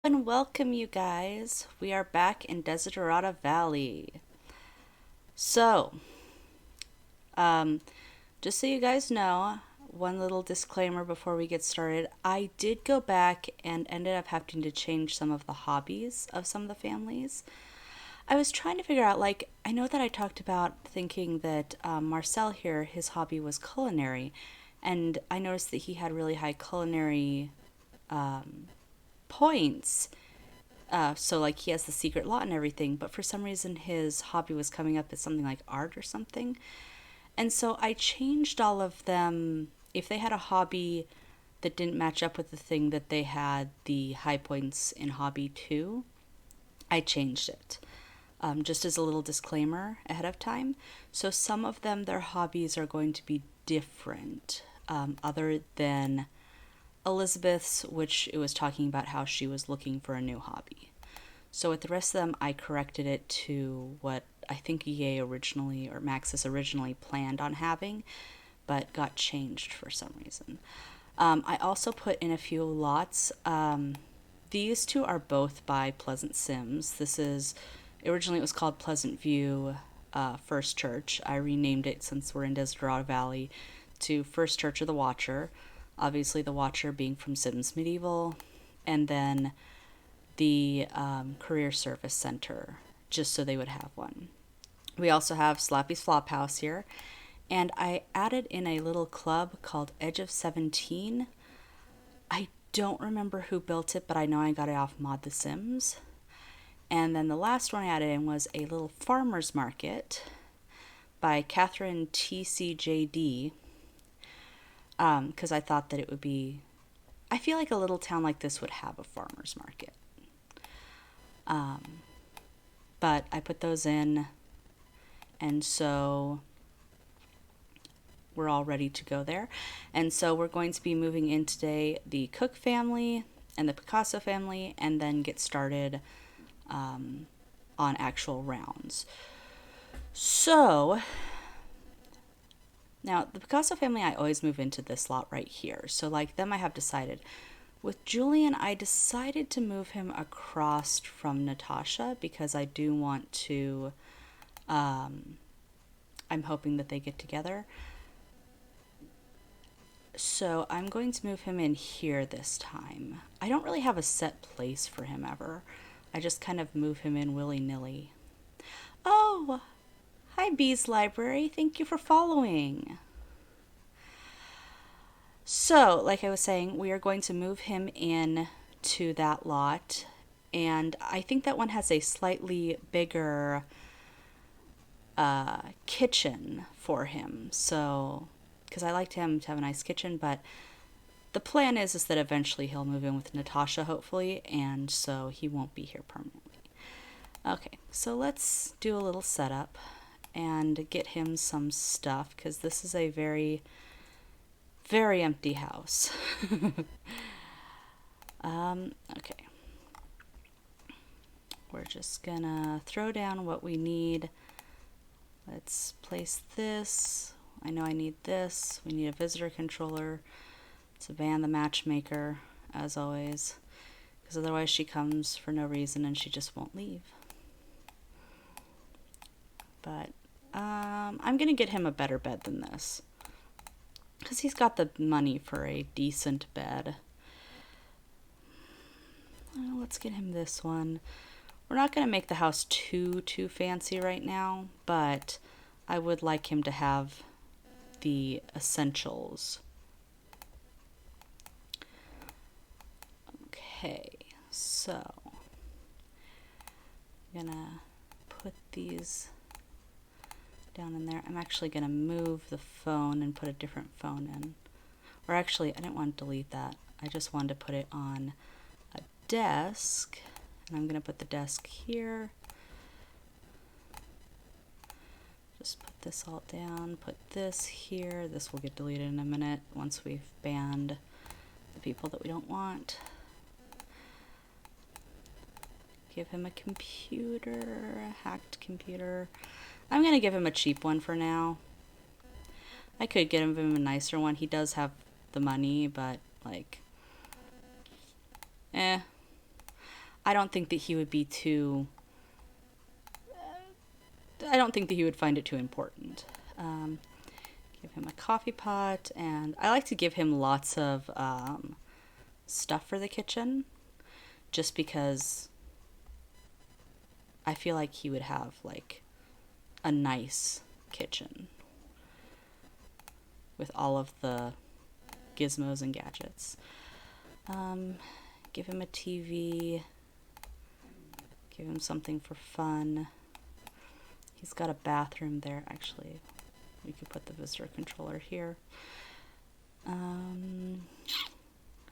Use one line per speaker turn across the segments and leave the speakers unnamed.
And welcome, you guys. We are back in Desiderata Valley. So, um, just so you guys know, one little disclaimer before we get started. I did go back and ended up having to change some of the hobbies of some of the families. I was trying to figure out, I know that I talked about thinking that Marcel here, his hobby was culinary, and I noticed that he had really high culinary points. So like he has the secret lot and everything, but for some reason his hobby was coming up as something like art or something. And so I changed all of them. If they had a hobby that didn't match up with the thing that they had the high points in hobby two, I changed it. Just as a little disclaimer ahead of time. So some of them, their hobbies are going to be different, other than Elizabeth's, which it was talking about how she was looking for a new hobby. So with the rest of them, I corrected it to what I think EA originally, or Maxis originally planned on having, but got changed for some reason. I also put in a few lots. These two are both by Pleasant Sims. This is, originally it was called Pleasant View First Church. I renamed it since we're in Desiderata Valley to First Church of the Watcher. Obviously, the Watcher being from Sims Medieval, and then the Career Service Center, just so they would have one. We also have Slappy's Flop House here, and I added in a little club called Edge of 17. I don't remember who built it, but I know I got it off Mod the Sims. And then the last one I added in was a little farmer's market by Catherine TCJD, because I thought that it would be. I feel like a little town like this would have a farmer's market. But I put those in, and so we're all ready to go there. And so we're going to be moving in today the Cook family and the Picasso family, and then get started on actual rounds. So now the Picasso family, I always move into this lot right here. So like them, I have decided. With Julian, I decided to move him across from Natasha because I do want to. I'm hoping that they get together. So I'm going to move him in here this time. I don't really have a set place for him ever. I just kind of move him in willy-nilly. Oh, hi Bee's Library. Thank you for following. So, like I was saying, we are going to move him in to that lot. And I think that one has a slightly bigger kitchen for him. So, because I liked him to have a nice kitchen, but the plan is that eventually he'll move in with Natasha, hopefully, and so he won't be here permanently. Okay, so let's do a little setup and get him some stuff, because this is a very, very empty house. Okay. We're just gonna throw down what we need. Let's place this. I know I need this. We need a visitor controller. Savan the matchmaker, as always, because otherwise she comes for no reason and she just won't leave. But I'm gonna get him a better bed than this, because he's got the money for a decent bed. Let's get him this one. We're not gonna make the house too fancy right now, but I would like him to have the essentials. Okay, so I'm gonna put these down in there. I'm actually gonna move the phone and put a different phone in. Or actually, I didn't want to delete that. I just wanted to put it on a desk. And I'm gonna put the desk here. Just put this all down, put this here. This will get deleted in a minute once we've banned the people that we don't want. Give him a computer, a hacked computer. I'm gonna give him a cheap one for now. I could get him a nicer one. He does have the money, but like, I don't think that he would be too. I don't think that he would find it too important. Um, Give him a coffee pot, and I like to give him lots of stuff for the kitchen, just because I feel like he would have like a nice kitchen with all of the gizmos and gadgets. Um, Give him a TV. Give him something for fun. He's got a bathroom there, actually. We could put the visitor controller here.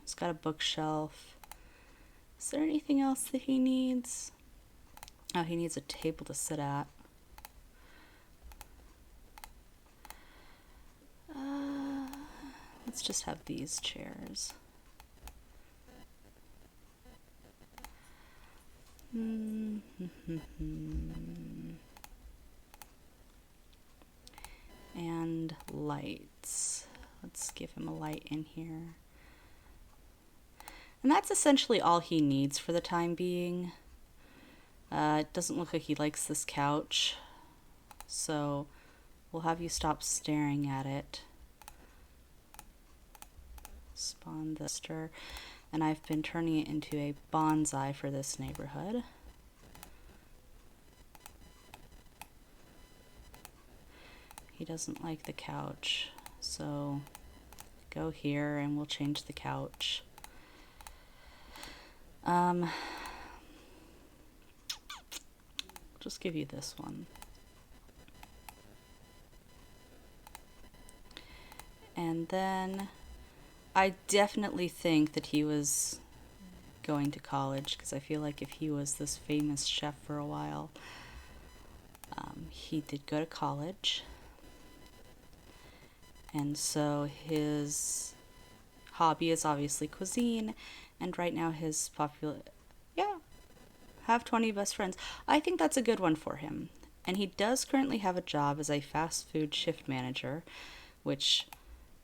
He's got a bookshelf. Is there anything else that he needs? Oh, he needs a table to sit at. Let's just have these chairs. And lights. Let's give him a light in here. And that's essentially all he needs for the time being. It doesn't look like he likes this couch, so we'll have you stop staring at it. Spawn the stir. And I've been turning it into a bonsai for this neighborhood. He doesn't like the couch, so go here and we'll change the couch. Just give you this one. And then I definitely think that he was going to college, because I feel like if he was this famous chef for a while, he did go to college. And so his hobby is obviously cuisine, and right now his have 20 best friends. I think that's a good one for him. And he does currently have a job as a fast food shift manager, which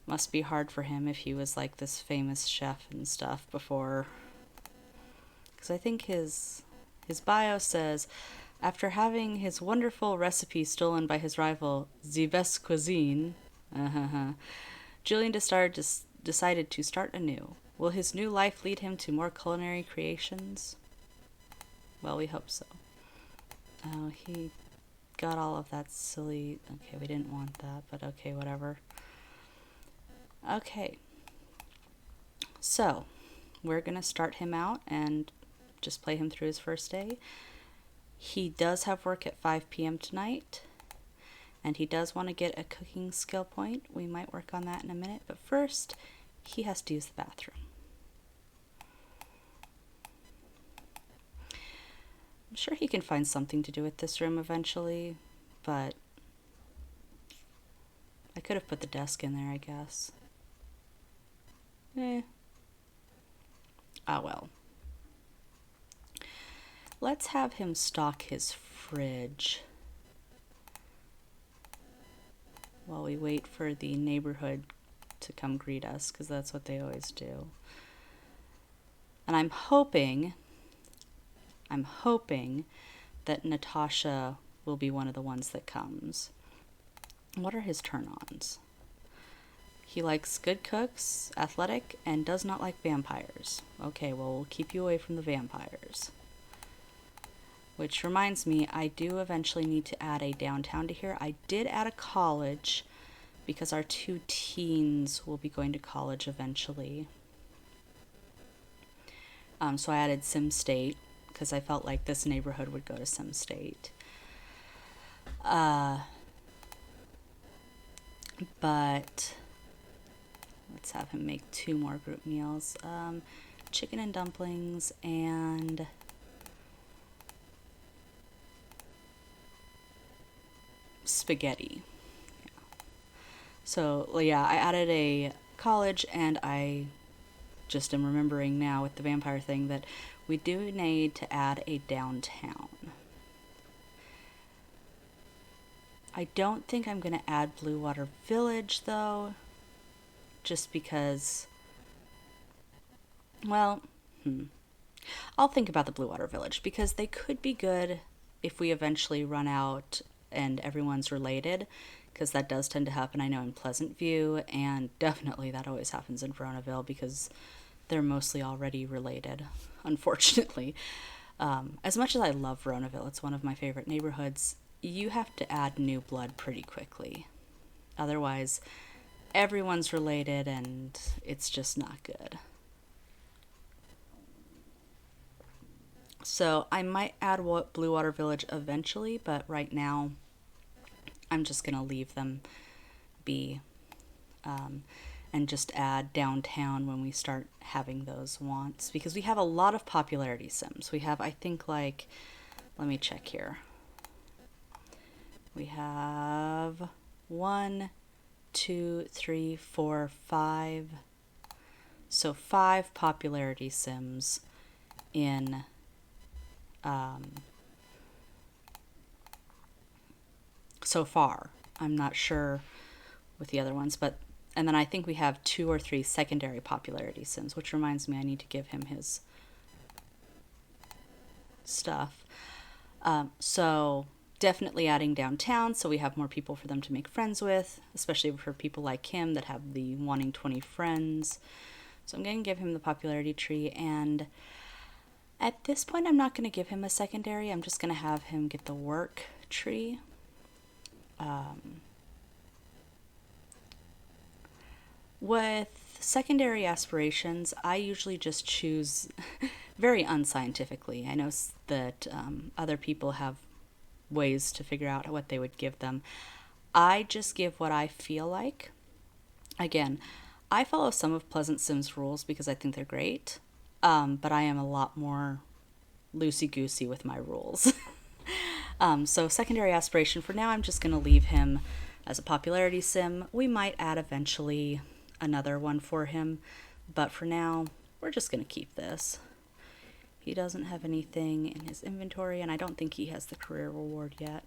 must be hard for him if he was like this famous chef and stuff before. Because I think his bio says, after having his wonderful recipe stolen by his rival, The Best Cuisine, Julian decided to start anew. Will his new life lead him to more culinary creations? Well, we hope so. Oh, he got all of that silly... Okay, we didn't want that, but okay, whatever. Okay. So, we're going to start him out and just play him through his first day. He does have work at 5 p.m. tonight, and he does want to get a cooking skill point. We might work on that in a minute, but first, he has to use the bathroom. I'm sure he can find something to do with this room eventually, but I could have put the desk in there, I guess. Ah, well. Let's have him stock his fridge while we wait for the neighborhood to come greet us, because that's what they always do. And I'm hoping that Natasha will be one of the ones that comes. What are his turn-ons? He likes good cooks, athletic, and does not like vampires. Okay, well, we'll keep you away from the vampires. Which reminds me, I do eventually need to add a downtown to here. I did add a college because our 2 teens will be going to college eventually. So I added Sim State because I felt like this neighborhood would go to Sim State. But let's have him make 2 more group meals. Chicken and dumplings and spaghetti. Yeah. So yeah, I added a college, and I just am remembering now with the vampire thing that we do need to add a downtown. I don't think I'm going to add Blue Water Village though, just because, well, I'll think about the Blue Water Village because they could be good if we eventually run out and everyone's related, because that does tend to happen, I know, in Pleasant View, and definitely that always happens in Veronaville because they're mostly already related, unfortunately. As much as I love Veronaville, it's one of my favorite neighborhoods, you have to add new blood pretty quickly. Otherwise, everyone's related and it's just not good. So I might add Blue Water Village eventually, but right now I'm just going to leave them be, um, and just add downtown when we start having those wants, because we have a lot of popularity sims. We have, I think, like, let me check here. We have 1, 2, 3, 4, 5. So 5 popularity sims in so far. I'm not sure with the other ones, but and then I think we have 2 or 3 secondary popularity sims, which reminds me I need to give him his stuff. So definitely adding downtown so we have more people for them to make friends with, especially for people like him that have the wanting 20 friends. So I'm going to give him the popularity tree, and at this point I'm not going to give him a secondary. I'm just going to have him get the work tree. With secondary aspirations, I usually just choose very unscientifically. I know that other people have ways to figure out what they would give them. I just give what I feel like. Again, I follow some of Pleasant Sim's rules because I think they're great, but I am a lot more loosey-goosey with my rules. So secondary aspiration, for now I'm just going to leave him as a popularity sim. We might add eventually another one for him, but for now we're just going to keep this. He doesn't have anything in his inventory, and I don't think he has the career reward yet.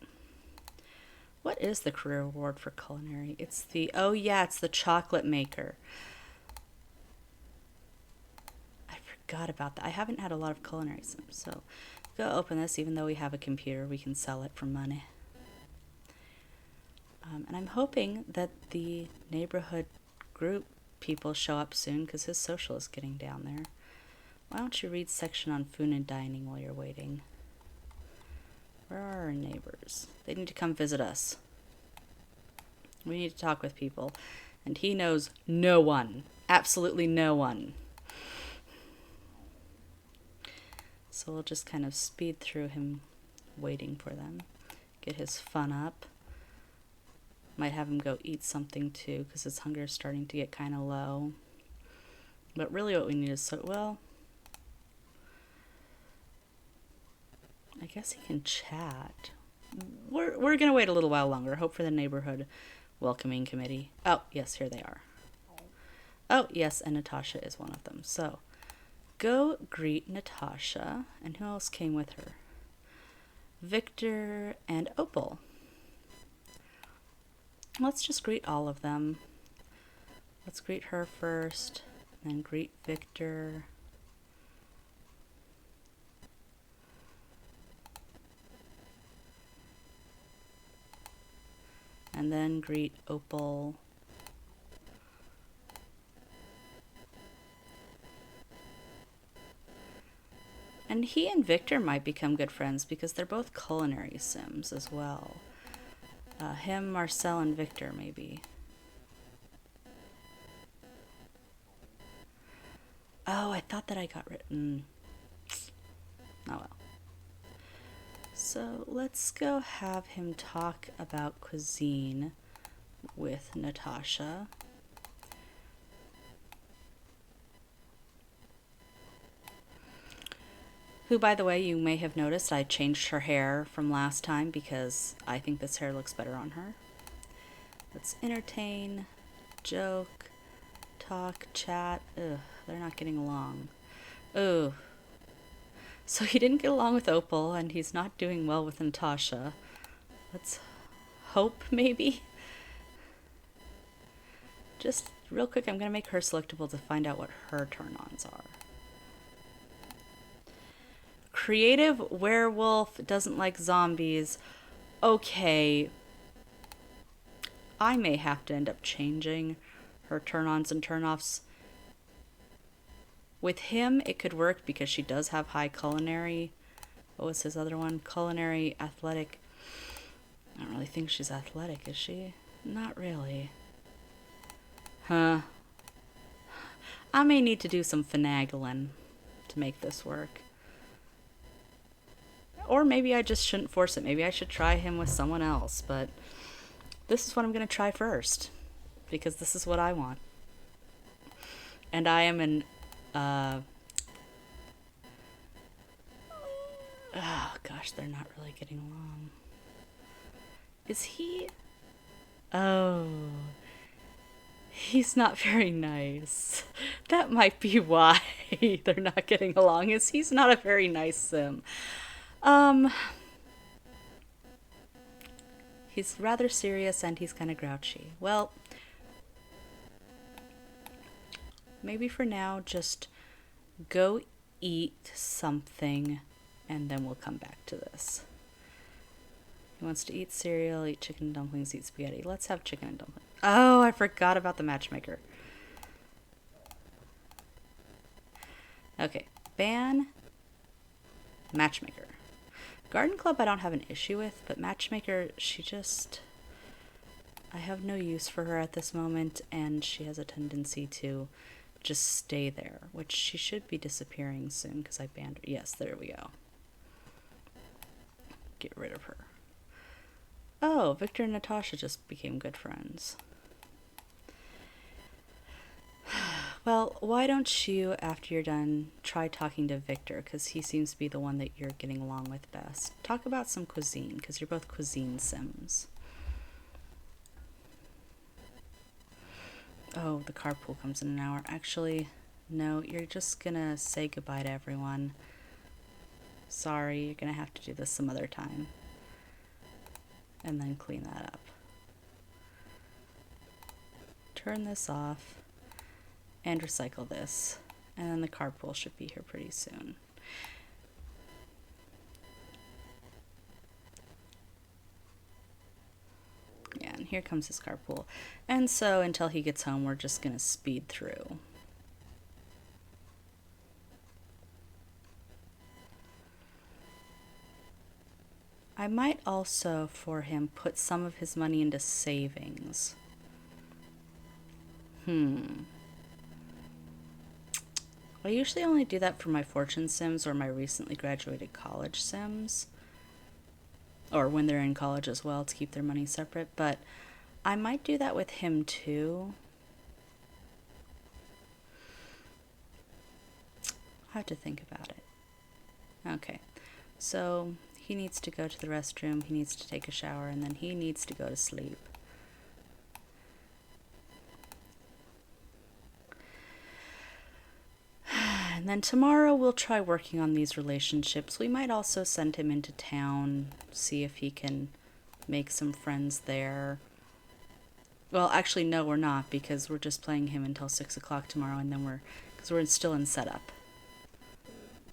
What is the career reward for culinary? It's the, oh yeah, it's the chocolate maker. I forgot about that. I haven't had a lot of culinary sims, so go open this. Even though we have a computer, we can sell it for money. And I'm hoping that the neighborhood group people show up soon because his social is getting down there. Why don't you read section on food and dining while you're waiting? Where are our neighbors? They need to come visit us. We need to talk with people. And he knows no one. Absolutely no one. So we'll just kind of speed through him waiting for them. Get his fun up. Might have him go eat something too because his hunger is starting to get kind of low. But really what we need is, well, I guess he can chat. We're going to wait a little while longer. Hope for the neighborhood welcoming committee. Oh, yes, here they are. Oh, yes, and Natasha is one of them. So, go greet Natasha. And who else came with her? Victor and Opal. Let's just greet all of them. Let's greet her first, then greet Victor. And then greet Opal. And he and Victor might become good friends because they're both culinary sims as well. Him, Marcel, and Victor, maybe. Oh, I thought that I got written. Oh well. So let's go have him talk about cuisine with Natasha. Who, by the way, you may have noticed I changed her hair from last time because I think this hair looks better on her. Let's entertain, joke, talk, chat. Ugh, they're not getting along. Ugh. So he didn't get along with Opal, and he's not doing well with Natasha. Let's hope, maybe? Just real quick, I'm going to make her selectable to find out what her turn-ons are. creative werewolf doesn't like zombies. Okay, I may have to end up changing her turn-ons and turn-offs. With him, it could work because she does have high culinary. What was his other one? Culinary, athletic. I don't really think she's athletic, is she? Not really. Huh. I may need to do some finagling to make this work. Or maybe I just shouldn't force it. Maybe I should try him with someone else. But this is what I'm going to try first. Because this is what I want. And I am an... oh, gosh, they're not really getting along. Is he... Oh... He's not very nice. That might be why they're not getting along, is he's not a very nice sim. He's rather serious and he's kind of grouchy. Well, maybe for now, just go eat something and then we'll come back to this. He wants to eat cereal, eat chicken and dumplings, eat spaghetti. Let's have chicken and dumplings. Oh, I forgot about the matchmaker. Okay, ban matchmaker. Garden Club I don't have an issue with, but matchmaker, she just... I have no use for her at this moment, and she has a tendency to just stay there, which she should be disappearing soon because I banned her. Yes, there we go. Get rid of her. Oh, Victor and Natasha just became good friends. Well, why don't you, after you're done, try talking to Victor, because he seems to be the one that you're getting along with best. Talk about some cuisine, because you're both cuisine sims. Oh, the carpool comes in an hour. Actually, no, you're just gonna say goodbye to everyone. Sorry, you're gonna have to do this some other time. And then clean that up. Turn this off. And recycle this. And then the carpool should be here pretty soon. Yeah, and here comes his carpool. And so until he gets home, we're just going to speed through. I might also, for him, put some of his money into savings. I usually only do that for my fortune sims or my recently graduated college sims. Or when they're in college as well, to keep their money separate. But I might do that with him too. I have to think about it. Okay, so he needs to go to the restroom, he needs to take a shower, and then he needs to go to sleep. And then tomorrow we'll try working on these relationships. We might also send him into town, see if he can make some friends there. Well, actually, no, we're not, because we're just playing him until 6 o'clock tomorrow, and then because we're still in setup.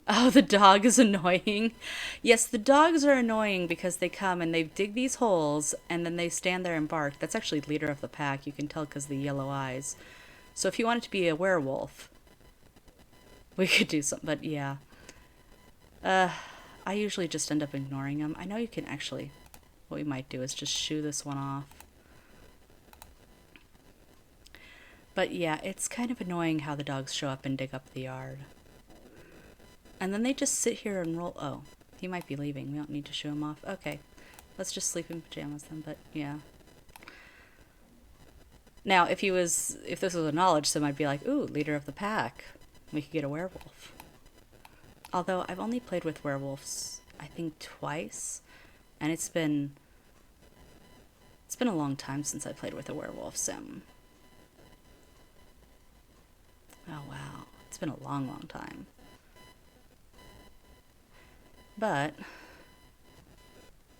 Oh, the dog is annoying. Yes, the dogs are annoying because they come and they dig these holes, and then they stand there and bark. That's actually leader of the pack. You can tell because of the yellow eyes. So if you want it to be a werewolf, we could do something, but yeah. I usually just end up ignoring them. I know you can actually, what we might do is just shoo this one off. But yeah, it's kind of annoying how the dogs show up and dig up the yard. And then they just sit here and roll. Oh, he might be leaving. We don't need to shoo him off. Okay, let's just sleep in pajamas then, but yeah. Now, if this was a knowledge sim, I'd be like, ooh, leader of the pack. We could get a werewolf. Although I've only played with werewolves, I think twice, and it's been a long time since I played with a werewolf sim. Oh wow, it's been a long, long time. But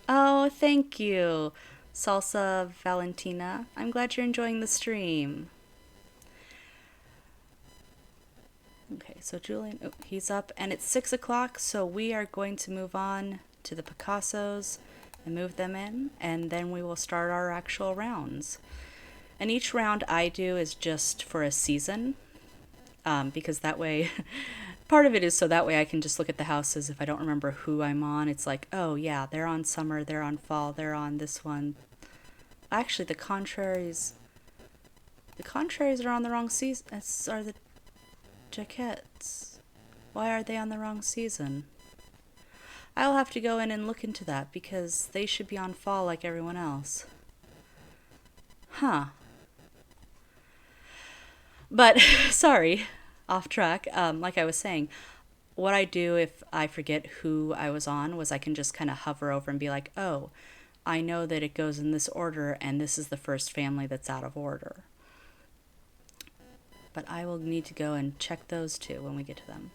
oh, thank you, Salsa Valentina. I'm glad you're enjoying the stream. Okay, So Julian, oh, he's up, and it's 6 o'clock, so we are going to move on to the Picassos and move them in, and then we will start our actual rounds. And each round I do is just for a season, because that way, part of it is so that way I can just look at the houses. If I don't remember who I'm on, it's like, oh yeah, they're on summer, they're on fall, they're on this one. Actually, the contraries are on the wrong season. Are the Jaquettes. Why are they on the wrong season? I'll have to go in and look into that because they should be on fall like everyone else. Huh. But, sorry, off track. Like I was saying, what I do if I forget who I was on was I can just kind of hover over and be like, oh, I know that it goes in this order and this is the first family that's out of order. But I will need to go and check those two when we get to them.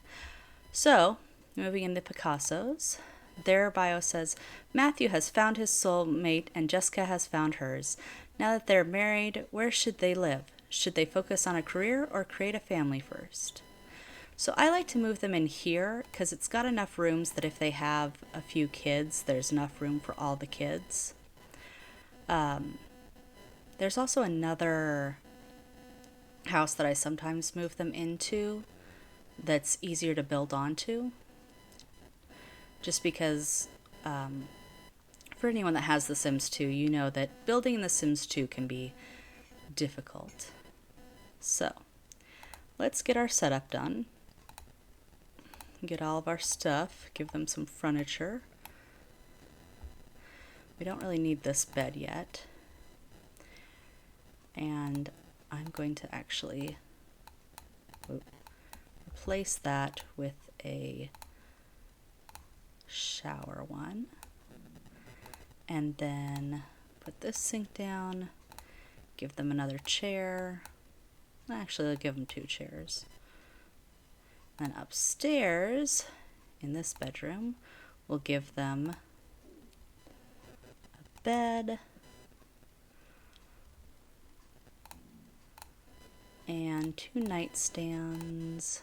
So, moving into Picassos, their bio says, Matthew has found his soulmate and Jessica has found hers. Now that they're married, where should they live? Should they focus on a career or create a family first? So I like to move them in here because it's got enough rooms that if they have a few kids, there's enough room for all the kids. There's also another house that I sometimes move them into that's easier to build onto. Just because for anyone that has The Sims 2, you know that building in The Sims 2 can be difficult. So, let's get our setup done. Get all of our stuff, give them some furniture. We don't really need this bed yet. And I'm going to actually replace that with a shower one. And then put this sink down, give them another chair. Actually, I'll give them 2 chairs. And upstairs, in this bedroom, we'll give them a bed and 2 nightstands.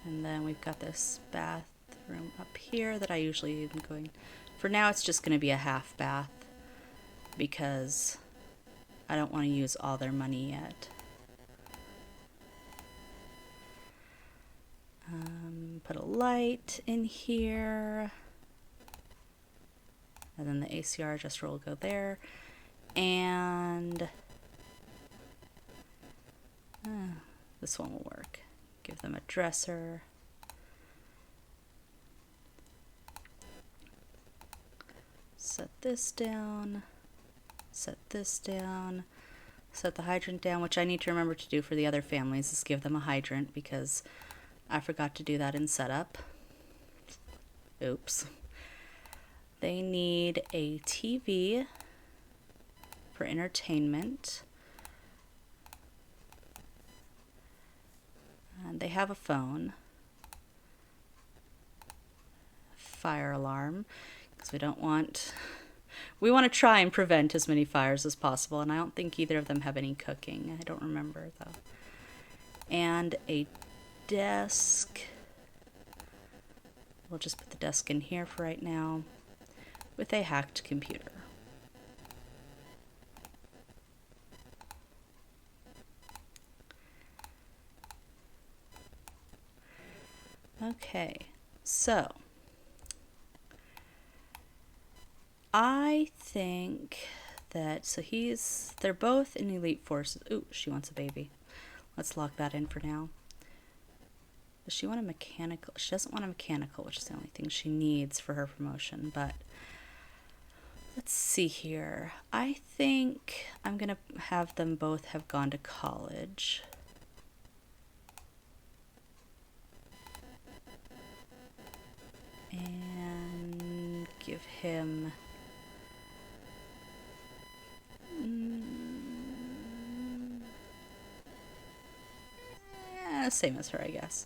And then we've got this bathroom up here that I usually am going... For now, it's just going to be a half bath because I don't want to use all their money yet. Put a light in here. And then the ACR adjuster will go there. And this one will work. Give them a dresser. Set this down. Set this down. Set the hydrant down, which I need to remember to do for the other families, is give them a hydrant because I forgot to do that in setup. Oops. They need a TV for entertainment. And they have a phone. Fire alarm, because we want to try and prevent as many fires as possible, and I don't think either of them have any cooking. I don't remember, though. And a desk. We'll just put the desk in here for right now with a hacked computer. Okay, so I think that, they're both in elite forces. Ooh, she wants a baby. Let's lock that in for now. Does she want a mechanical? She doesn't want a mechanical, which is the only thing she needs for her promotion, but let's see here. I think I'm going to have them both have gone to college. And give him... same as her, I guess.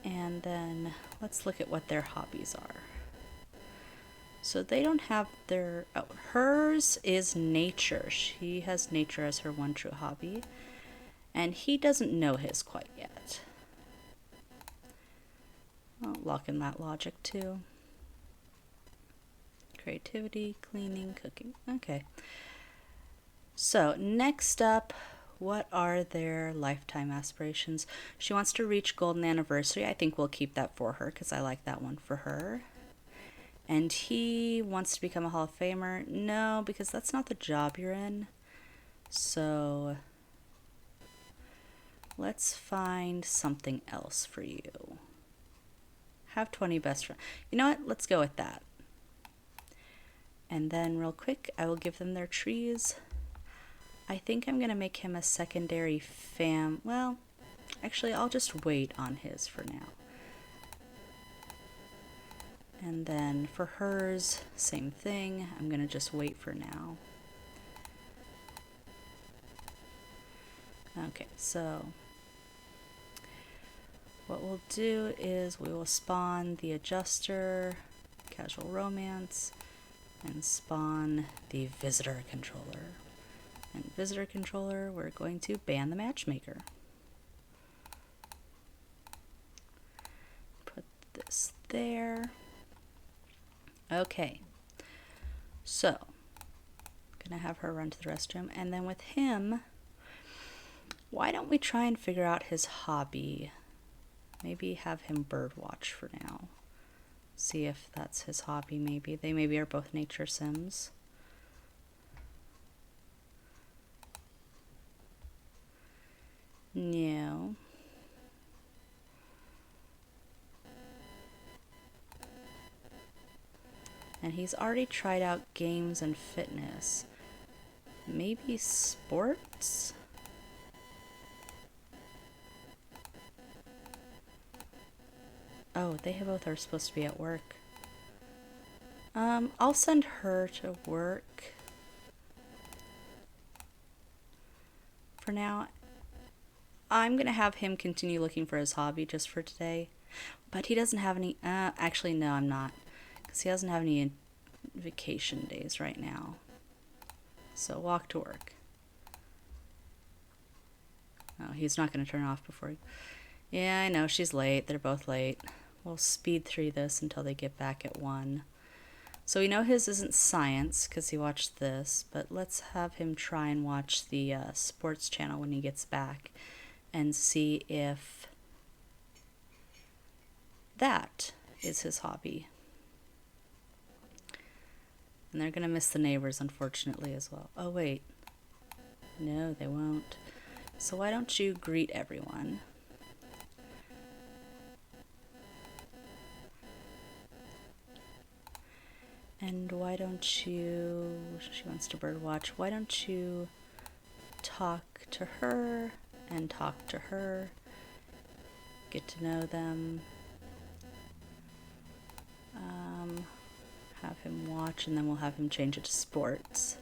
And then let's look at what their hobbies are. So they don't have their... Oh, hers is nature. She has nature as her one true hobby. And he doesn't know his quite yet. I'll lock in that logic too. Creativity, cleaning, cooking. Okay. So next up, what are their lifetime aspirations? She wants to reach golden anniversary. I think we'll keep that for her because I like that one for her. And he wants to become a Hall of Famer. No, because that's not the job you're in. So let's find something else for you. Have 20 best friends. You know what? Let's go with that. And then real quick, I will give them their trees. I think I'm going to make him a secondary fam. Well, actually, I'll just wait on his for now. And then for hers, same thing. I'm going to just wait for now. Okay, so what we'll do is we will spawn the adjuster, casual romance, and spawn the visitor controller. And visitor controller, we're going to ban the matchmaker. Put this there. Okay, so I'm gonna have her run to the restroom, and then with him, why don't we try and figure out his hobby? Maybe have him birdwatch for now. See if that's his hobby, maybe. They maybe are both nature sims. No. And he's already tried out games and fitness. Maybe sports? Oh, they both are supposed to be at work. I'll send her to work for now. I'm gonna have him continue looking for his hobby just for today. But he doesn't have any, actually no, I'm not. Because he doesn't have any vacation days right now. So walk to work. Oh, he's not gonna turn off before he... Yeah, I know, she's late. They're both late. We'll speed through this until they get back at 1. So we know his isn't science because he watched this, but let's have him try and watch the sports channel when he gets back and see if that is his hobby. And they're going to miss the neighbors, unfortunately, as well. Oh, wait. No, they won't. So why don't you greet everyone? And why don't you... She wants to birdwatch. Why don't you talk to her and talk to her? Get to know them. Have him watch, and then we'll have him change it to sports.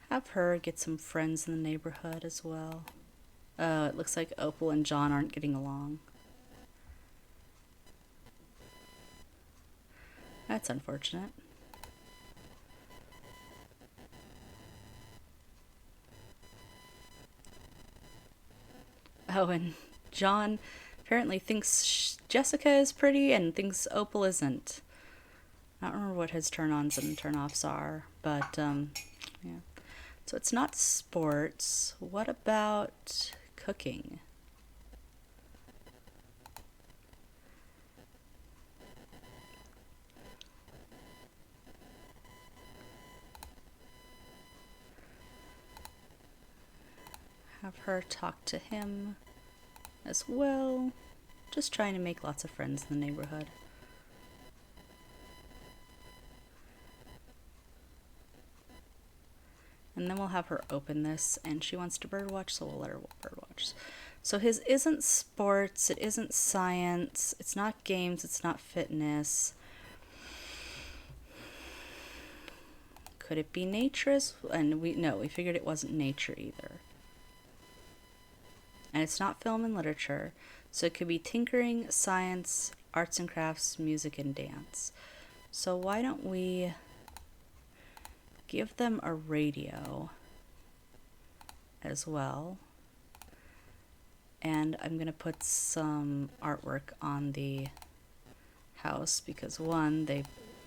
Have her get some friends in the neighborhood as well. Oh, it looks like Opal and John aren't getting along. That's unfortunate. Oh, and John apparently thinks Jessica is pretty and thinks Opal isn't. I don't remember what his turn-ons and turn-offs are, but yeah. So it's not sports. What about cooking? Have her talk to him as well. Just trying to make lots of friends in the neighborhood. And then we'll have her open this, and she wants to birdwatch, so we'll let her birdwatch. So his isn't sports, it isn't science, it's not games, it's not fitness. Could it be nature? And we figured it wasn't nature either. And it's not film and literature. So it could be tinkering, science, arts and crafts, music, and dance. So why don't we give them a radio as well? And I'm going to put some artwork on the house because one, they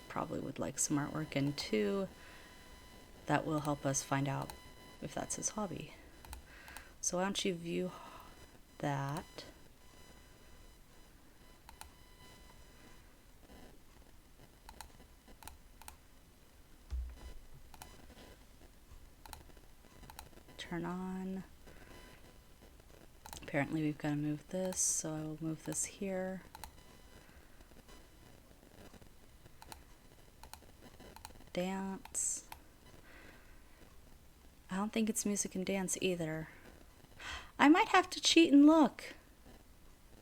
probably would like some artwork, and two, that will help us find out if that's his hobby. So why don't you view that? Turn on. Apparently we've got to move this, so I will move this here. Dance. I don't think it's music and dance either. I might have to cheat and look.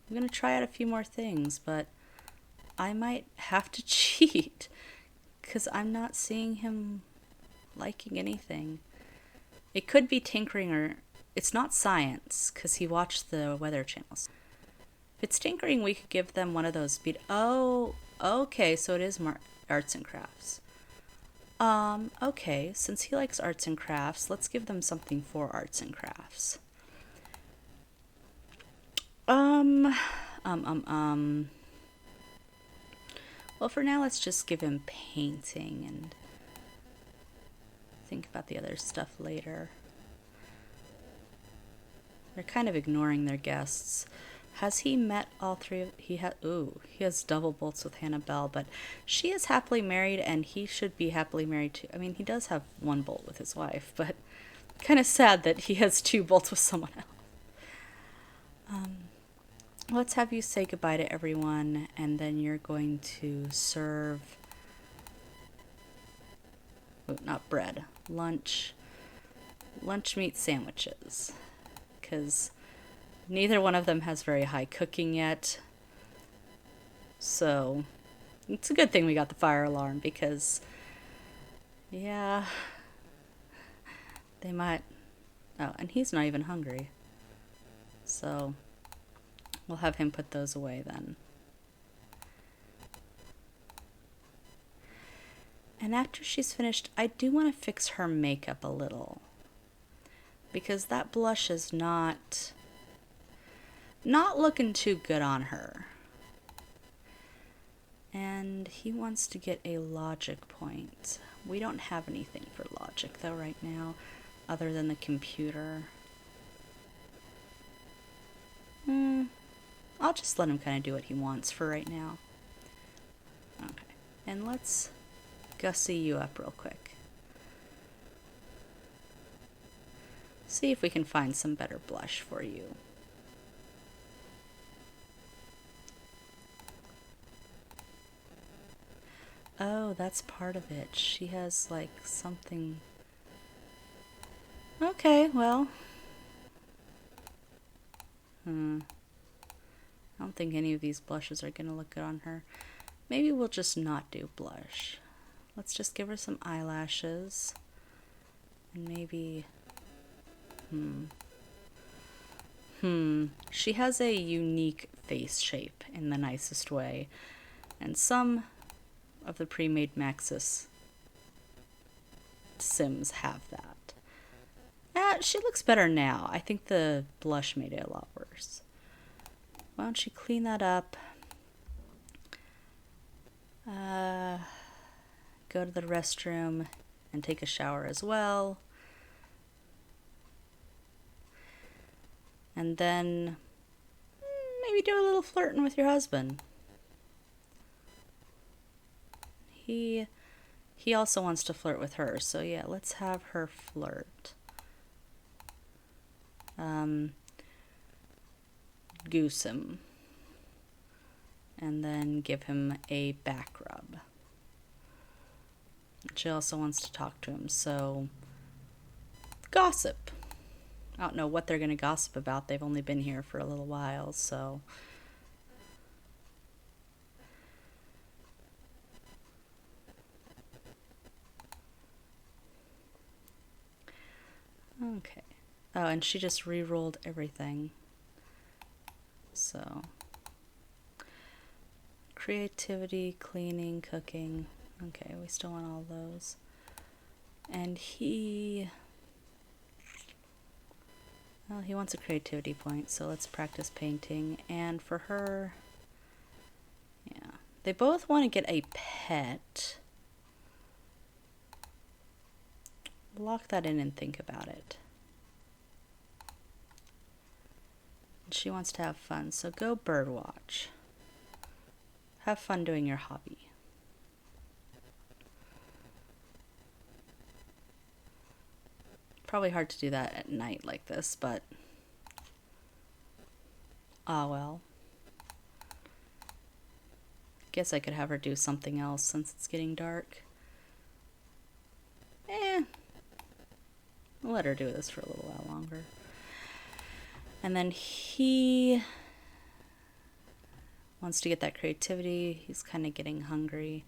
I'm going to try out a few more things, but I might have to cheat because I'm not seeing him liking anything. It could be tinkering, or it's not science because he watched the weather channels. If it's tinkering, we could give them one of those oh, okay, so it is arts and crafts. Okay, since he likes arts and crafts, let's give them something for arts and crafts. Well, for now, let's just give him painting and think about the other stuff later. They're kind of ignoring their guests. Has he met all three of... He has double bolts with Hannibal, but she is happily married, and he should be happily married too. I mean, he does have one bolt with his wife, but kind of sad that he has two bolts with someone else. Let's have you say goodbye to everyone, and then you're going to serve... not bread. Lunch meat sandwiches. Because neither one of them has very high cooking yet. So it's a good thing we got the fire alarm because, yeah, they might... Oh, and he's not even hungry. So we'll have him put those away then. And after she's finished, I do want to fix her makeup a little. Because that blush is not looking too good on her. And he wants to get a logic point. We don't have anything for logic though right now, other than the computer. I'll just let him kind of do what he wants for right now. Okay, and let's gussy you up real quick. See if we can find some better blush for you. Oh, that's part of it. She has like something... Okay, well... I don't think any of these blushes are gonna look good on her. Maybe we'll just not do blush. Let's just give her some eyelashes. And maybe... She has a unique face shape in the nicest way. And some of the pre-made Maxis Sims have that. She looks better now. I think the blush made it a lot worse. Why don't you clean that up? Go to the restroom and take a shower as well. And then maybe do a little flirting with your husband. He also wants to flirt with her, so yeah, let's have her flirt. Goose him. And then give him a back rub. She also wants to talk to him, so gossip. I don't know what they're going to gossip about. They've only been here for a little while, so... Okay. Oh, and she just re-rolled everything. So creativity, cleaning, cooking. Okay, we still want all those. And well, he wants a creativity point, so let's practice painting. And for her, yeah, they both want to get a pet. Lock that in and think about it. She wants to have fun, so go birdwatch. Have fun doing your hobby. Probably hard to do that at night like this, but well. Guess I could have her do something else since it's getting dark. I'll let her do this for a little while longer. And then he wants to get that creativity. He's kind of getting hungry.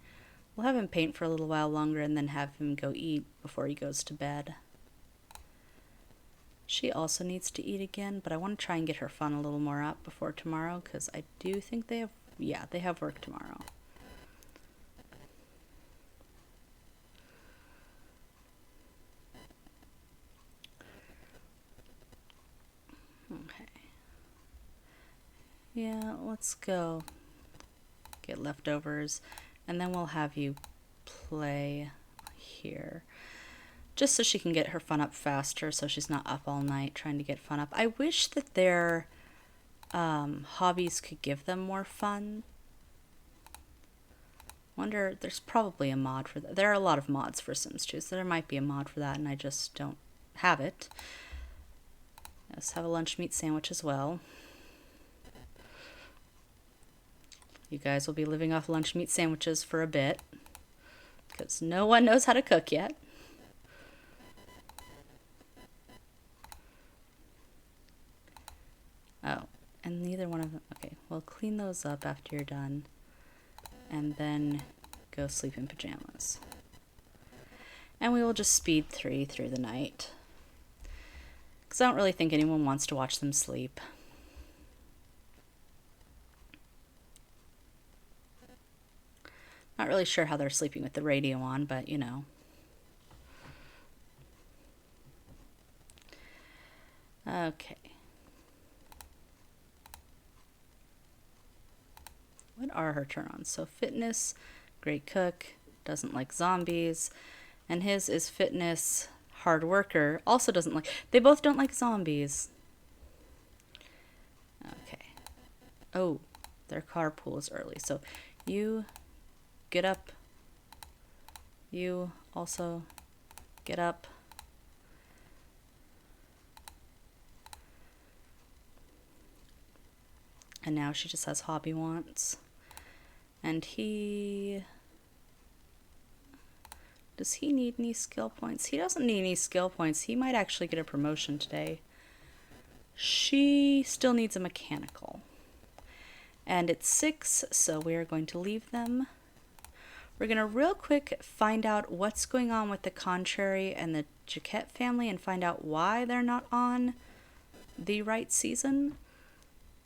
We'll have him paint for a little while longer and then have him go eat before he goes to bed. She also needs to eat again, but I want to try and get her fun a little more up before tomorrow because I do think they have work tomorrow. Okay. Yeah, let's go get leftovers, and then we'll have you play here. Just so she can get her fun up faster, so she's not up all night trying to get fun up. I wish that their hobbies could give them more fun. Wonder, there's probably a mod for that. There are a lot of mods for Sims 2, so there might be a mod for that, and I just don't have it. Let's have a lunch meat sandwich as well. You guys will be living off lunch meat sandwiches for a bit, because no one knows how to cook yet. Oh, and neither one of them. Okay, well, clean those up after you're done, and then go sleep in pajamas. And we will just speed through the night, because I don't really think anyone wants to watch them sleep. Not really sure how they're sleeping with the radio on, but you know. Okay. What are her turn-ons? So fitness, great cook, doesn't like zombies, and his is fitness, hard worker, also doesn't like, they both don't like zombies. Okay. Oh, their carpool is early, so you get up. You also get up. And now she just has hobby wants. And does he need any skill points? He doesn't need any skill points. He might actually get a promotion today. She still needs a mechanical. And it's 6, so we're going to leave them. We're going to real quick find out what's going on with the Contrary and the Jaquette family and find out why they're not on the right season.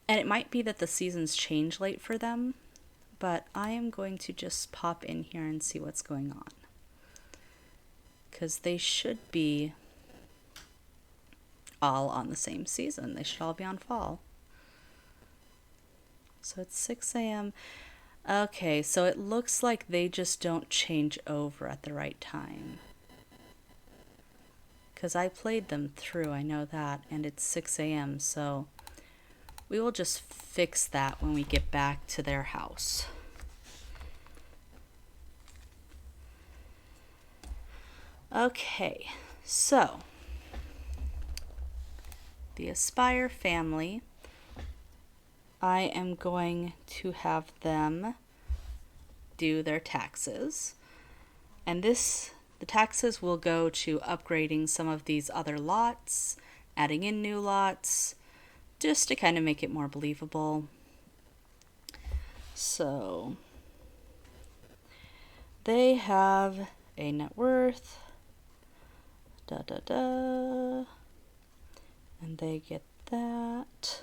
And it might be that the seasons change late for them, but I am going to just pop in here and see what's going on. Because they should be all on the same season. They should all be on fall. So it's 6 a.m. Okay, so it looks like they just don't change over at the right time. Because I played them through, I know that, and it's 6 a.m., so we will just fix that when we get back to their house. Okay, so the Aspir family, I am going to have them do their taxes. And the taxes will go to upgrading some of these other lots, adding in new lots, just to kind of make it more believable. So they have a net worth, and they get that.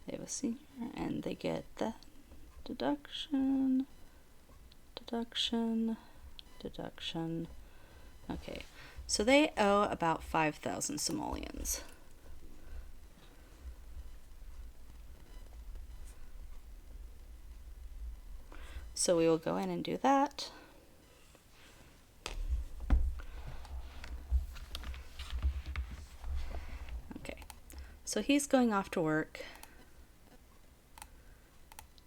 They have a senior, and they get the deduction, deduction, deduction. Okay, so they owe about 5,000 simoleons. So we will go in and do that. Okay, so he's going off to work.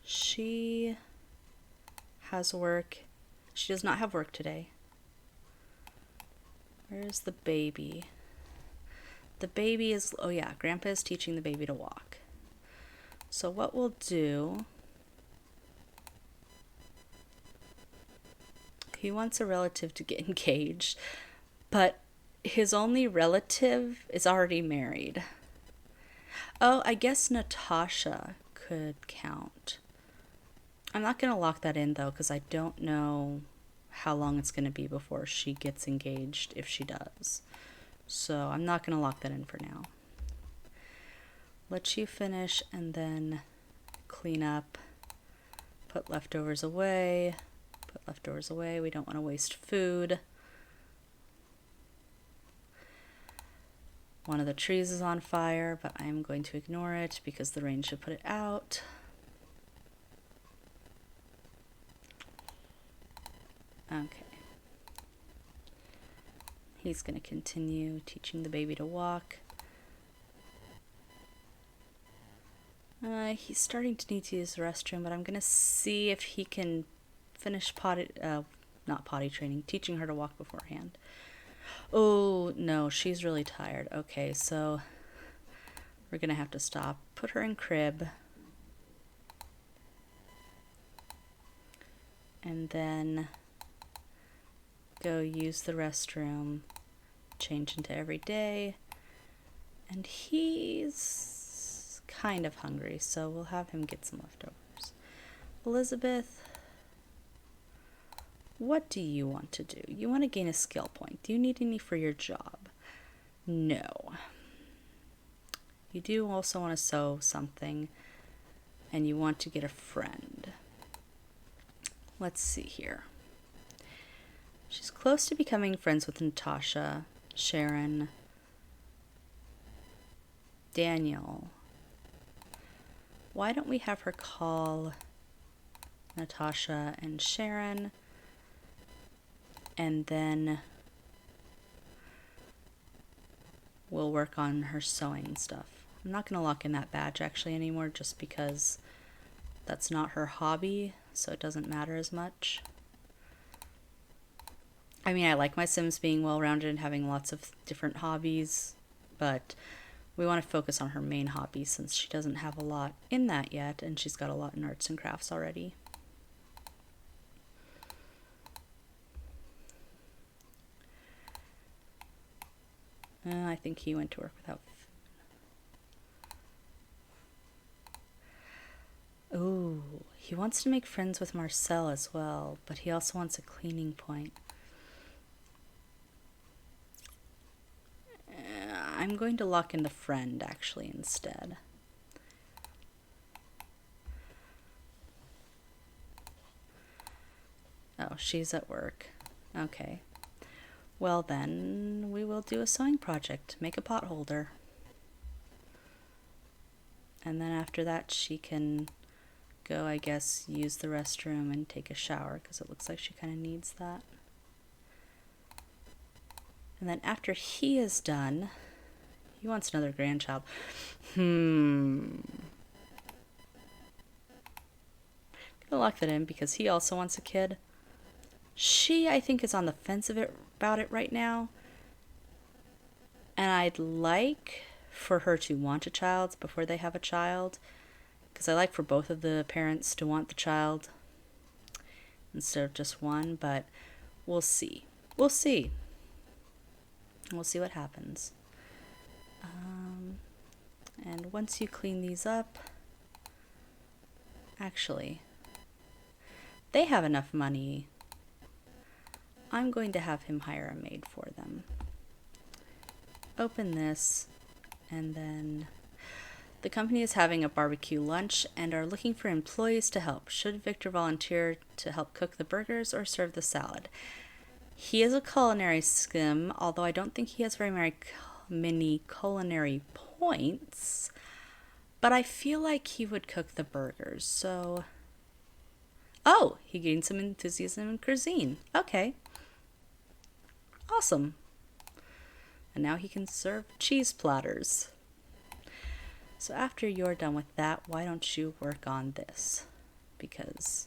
She has work. She does not have work today. Where's the baby? The baby is, oh yeah, Grandpa is teaching the baby to walk. So what we'll do, he wants a relative to get engaged, but his only relative is already married. Oh, I guess Natasha could count. I'm not going to lock that in though, because I don't know how long it's going to be before she gets engaged, if she does. So I'm not going to lock that in for now. Let you finish and then clean up, put leftovers away, put leftovers away. We don't want to waste food. One of the trees is on fire, but I'm going to ignore it because the rain should put it out. Okay. He's going to continue teaching the baby to walk. He's starting to need to use the restroom, but I'm going to see if he can finish not potty training, teaching her to walk beforehand. Oh, no, she's really tired. Okay, so we're going to have to stop. Put her in crib. And then go use the restroom, change into every day. And he's kind of hungry, so we'll have him get some leftovers. Elizabeth, what do you want to do? You want to gain a skill point. Do you need any for your job? No. You do also want to sew something, and you want to get a friend. Let's see here. She's close to becoming friends with Natasha, Sharon, Daniel. Why don't we have her call Natasha and Sharon, and then we'll work on her sewing stuff. I'm not going to lock in that badge actually anymore, just because that's not her hobby, so it doesn't matter as much. I mean, I like my Sims being well-rounded and having lots of different hobbies, but we want to focus on her main hobby since she doesn't have a lot in that yet, and she's got a lot in arts and crafts already. I think he went to work without food. Ooh, he wants to make friends with Marcel as well, but he also wants a cleaning point. I'm going to lock in the friend actually instead. Oh, she's at work. Okay. Well then, we will do a sewing project. Make a pot holder. And then after that she can go, I guess, use the restroom and take a shower, because it looks like she kind of needs that. And then after he is done, he wants another grandchild. Gonna lock that in because he also wants a kid. She, I think, is on the fence about it right now. And I'd like for her to want a child before they have a child, because I like for both of the parents to want the child instead of just one, but we'll see. We'll see. We'll see what happens. And once you clean these up, actually, they have enough money. I'm going to have him hire a maid for them. Open this, and then The company is having a barbecue lunch and are looking for employees to help. Should Victor volunteer to help cook the burgers or serve the salad? He is a culinary skim, although I don't think he has very many culinary points. But I feel like he would cook the burgers, so... Oh, he gained some enthusiasm in cuisine. Okay. Awesome. And now he can serve cheese platters. So after you're done with that, why don't you work on this? Because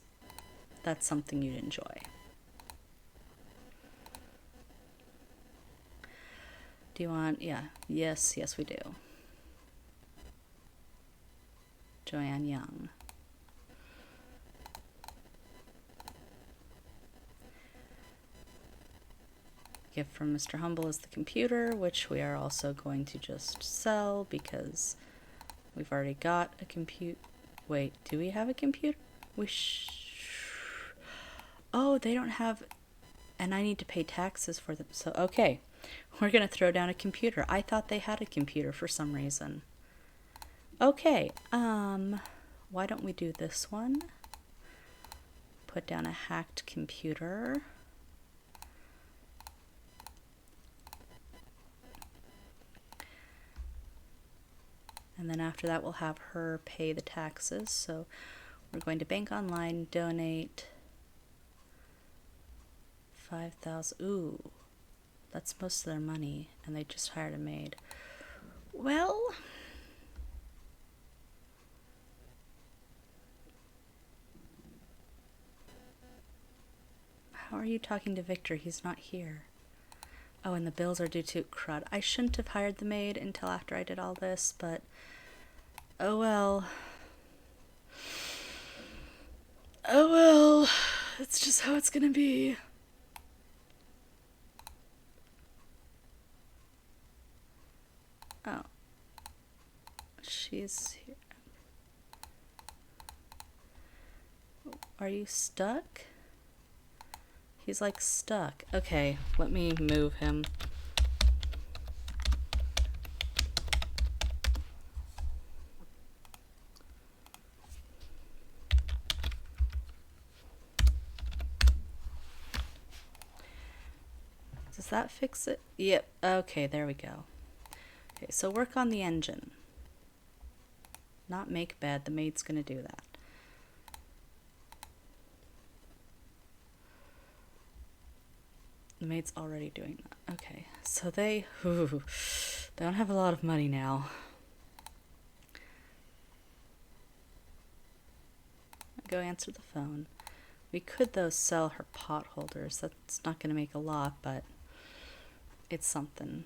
that's something you'd enjoy. Do you want... Yeah. Yes, we do. Joanne Young. Gift from Mr. Humble is the computer, which we are also going to just sell because we've already got a compute. Wait, do we have a computer? Oh, they don't have... And I need to pay taxes for them. So, okay. We're going to throw down a computer. I thought they had a computer for some reason. Okay, why don't we do this one? Put down a hacked computer. And then after that, we'll have her pay the taxes. So we're going to bank online, donate 5,000. Ooh, that's most of their money, and they just hired a maid. Well, how are you talking to Victor? He's not here. Oh, and the bills are due to... Crud. I shouldn't have hired the maid until after I did all this, but... Oh well. Oh well. It's just how it's gonna be. Oh. She's here. Are you stuck? He's like stuck. Okay, let me move him. Does that fix it? Yep. Okay, there we go. Okay, so work on the engine. Not make bed. The maid's gonna do that. The maid's already doing that. Okay, so they don't have a lot of money now. Go answer the phone. We could, though, sell her pot holders. That's not going to make a lot, but it's something.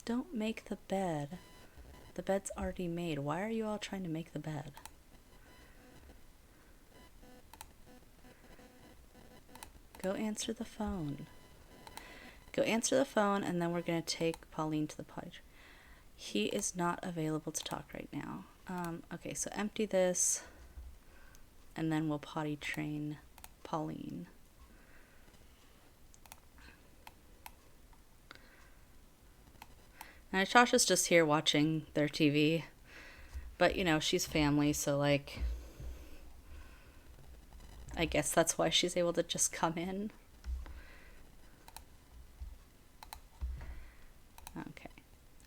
Don't make the bed. The bed's already made. Why are you all trying to make the bed? Go answer the phone. Go answer the phone, and then we're going to take Pauline to the potty. He is not available to talk right now. Okay, so empty this, and then we'll potty train Pauline. Now, Natasha's just here watching their TV, but, you know, she's family, so, like, I guess that's why she's able to just come in. Okay.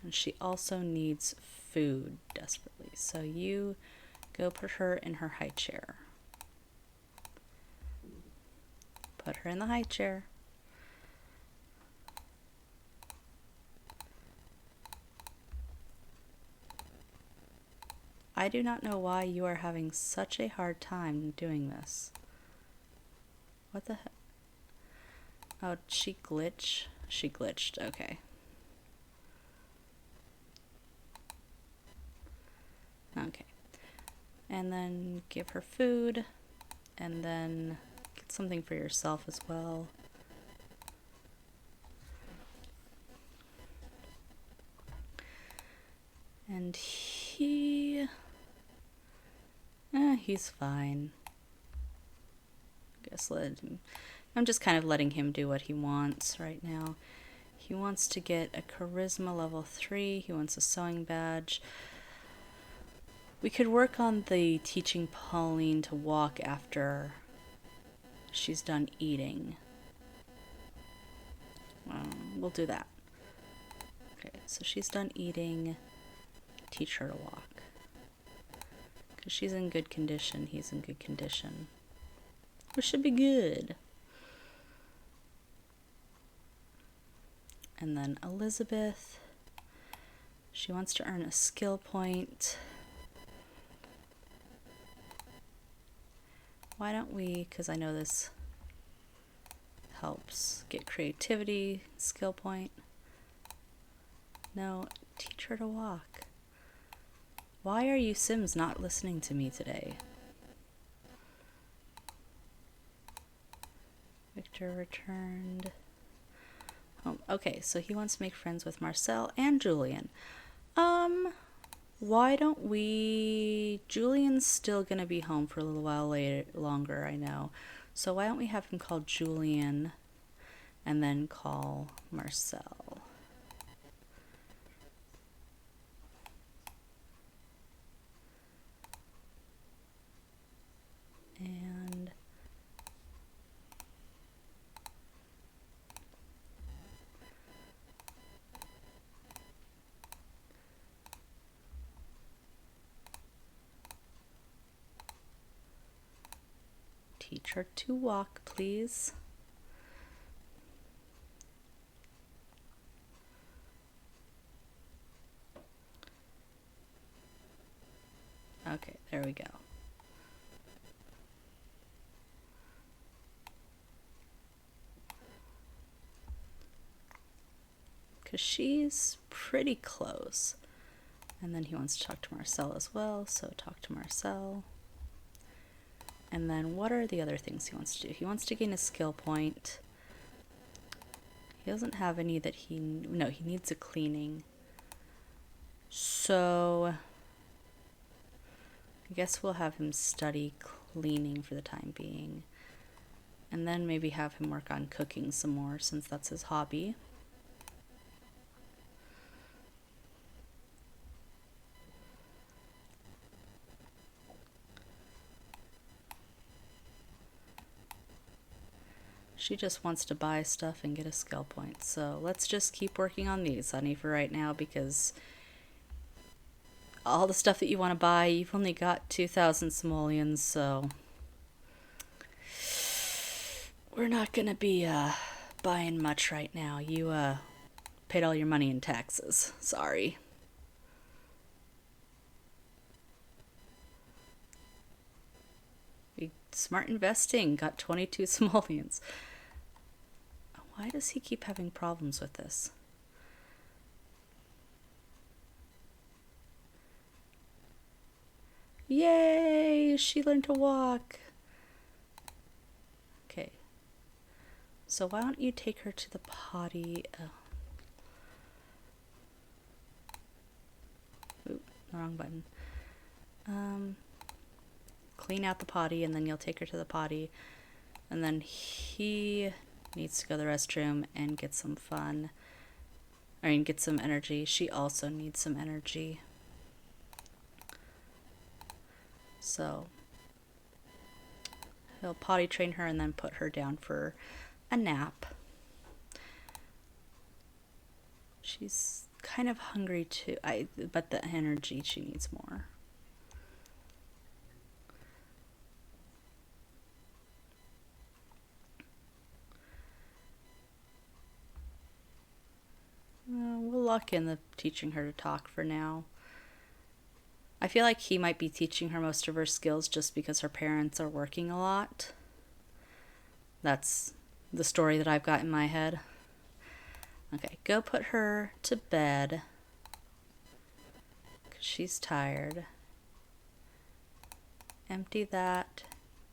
And she also needs food desperately. So you go put her in her high chair. Put her in the high chair. I do not know why you are having such a hard time doing this. What the heck? Oh, did she glitch? She glitched, okay. Okay. And then give her food, and then get something for yourself as well. And he's fine. I'm just kind of letting him do what he wants right now. He wants to get a charisma level 3. He wants a sewing badge. We could work on the teaching Pauline to walk after she's done eating. We'll do that. Okay, so she's done eating. Teach her to walk. Because she's in good condition, he's in good condition. Which should be good. And then Elizabeth. She wants to earn a skill point. Why don't we, because I know this helps, get creativity, skill point. No, teach her to walk. Why are you Sims not listening to me today? Victor returned home. Okay, so he wants to make friends with Marcel and Julian. Why don't we... Julian's still going to be home for a little while longer, I know. So why don't we have him call Julian and then call Marcel? And teach her to walk, please. Okay, there we go. Because she's pretty close. And then he wants to talk to Marcel as well, so talk to Marcel. And then what are the other things he wants to do? He wants to gain a skill point. He doesn't have any that he... No, he needs a cleaning. So I guess we'll have him study cleaning for the time being. And then maybe have him work on cooking some more, since that's his hobby. She just wants to buy stuff and get a skill point. So let's just keep working on these, honey, for right now, because all the stuff that you want to buy, you've only got 2,000 simoleons, so we're not going to be buying much right now. You paid all your money in taxes. Sorry. Smart investing, got 22 simoleons. Why does he keep having problems with this? Yay! She learned to walk. Okay. So why don't you take her to the potty? Oop, the wrong button. Clean out the potty, and then you'll take her to the potty. And then he needs to go to the restroom and get some fun. I mean, get some energy. She also needs some energy. So he'll potty train her and then put her down for a nap. She's kind of hungry too, but the energy, she needs more. We'll lock in the teaching her to talk for now. I feel like he might be teaching her most of her skills just because her parents are working a lot. That's the story that I've got in my head. Okay, go put her to bed, 'cause she's tired. Empty that,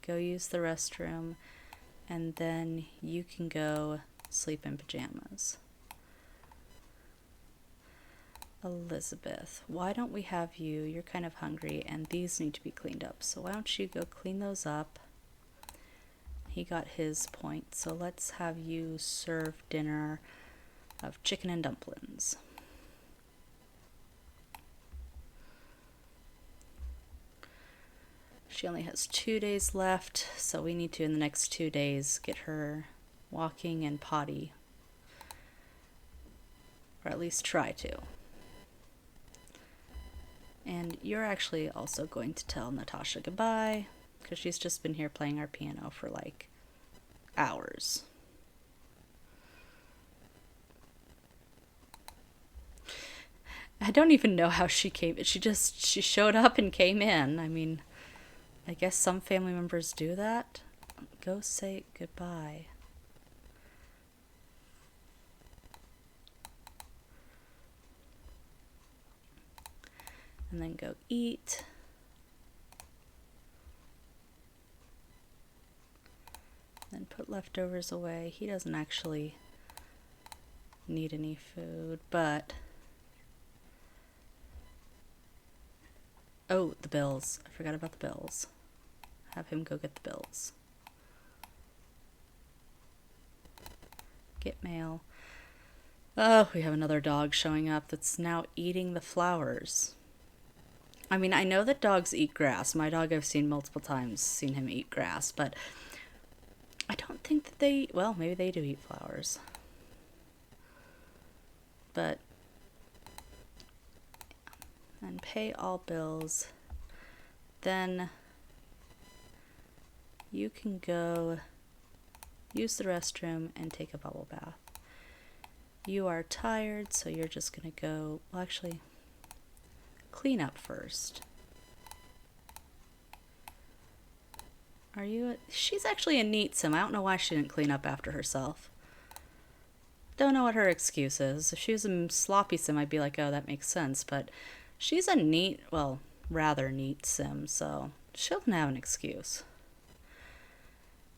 go use the restroom, and then you can go sleep in pajamas. Elizabeth, why don't we have you? You're kind of hungry, and these need to be cleaned up. So why don't you go clean those up? He got his point, so let's have you serve dinner. of chicken and dumplings. She only has 2 days left, so we need to, in the next 2 days, get her walking and potty. Or at least try to. And you're actually also going to tell Natasha goodbye, because she's just been here playing our piano for like hours. I don't even know how she came. She showed up and came in. I mean, I guess some family members do that. Go say goodbye. And then go eat. Then put leftovers away. He doesn't actually need any food, but... Oh, the bills. I forgot about the bills. Have him go get the bills. Get mail. Oh, we have another dog showing up that's now eating the flowers. I mean, I know that dogs eat grass. My dog I've seen multiple times, seen him eat grass, but I don't think that they... Well, maybe they do eat flowers. But... And pay all bills. Then you can go use the restroom and take a bubble bath. You are tired, so you're just gonna go... Well, actually, clean up first. Are you... She's actually a neat sim. I don't know why she didn't clean up after herself. Don't know what her excuse is. If she was a sloppy sim, I'd be like, oh, that makes sense. But she's a neat, well, rather neat sim, so she doesn't have an excuse.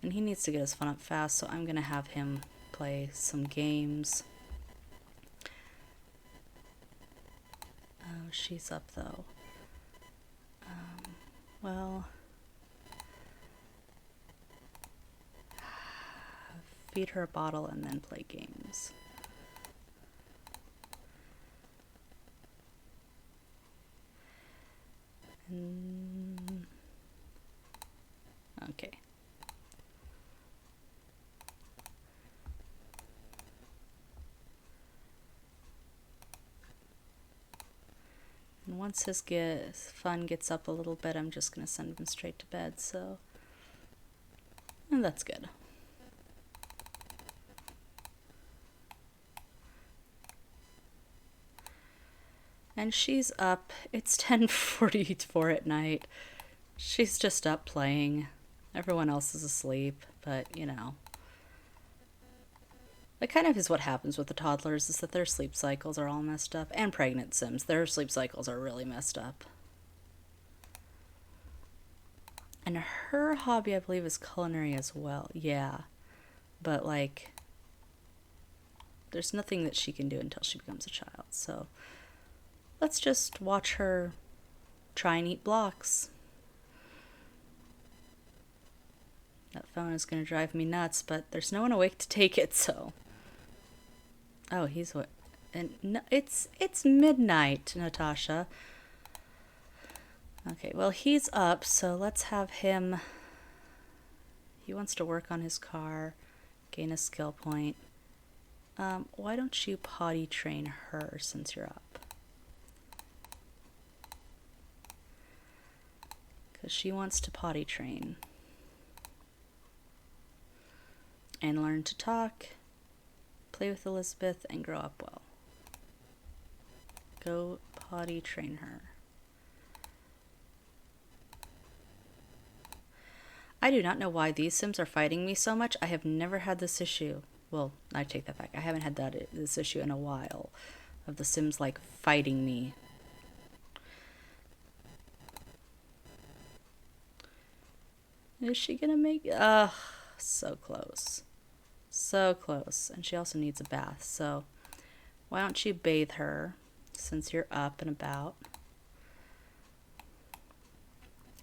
And he needs to get his fun up fast, so I'm going to have him play some games. Oh, she's up, though. Well... Feed her a bottle and then play games. Okay. And once his fun gets up a little bit, I'm just going to send him straight to bed, so... And that's good. And she's up. It's 10:44 at night. She's just up playing. Everyone else is asleep, but, you know. That kind of is what happens with the toddlers, is that their sleep cycles are all messed up. And pregnant sims. Their sleep cycles are really messed up. And her hobby, I believe, is culinary as well. Yeah. But, like, there's nothing that she can do until she becomes a child, so... Let's just watch her try and eat blocks. That phone is going to drive me nuts, but there's no one awake to take it, so... Oh, he's what? And no, it's midnight, Natasha. Okay, well, he's up, so let's have him... He wants to work on his car, gain a skill point. Why don't you potty train her since you're up? She wants to potty train and learn to talk, play with Elizabeth, and grow up well. Go potty train her. I do not know why these sims are fighting me so much. I have never had this issue. Well, I take that back. I haven't had this issue in a while of the sims like fighting me. Is she gonna make it? Ugh, so close. So close. And she also needs a bath, so why don't you bathe her since you're up and about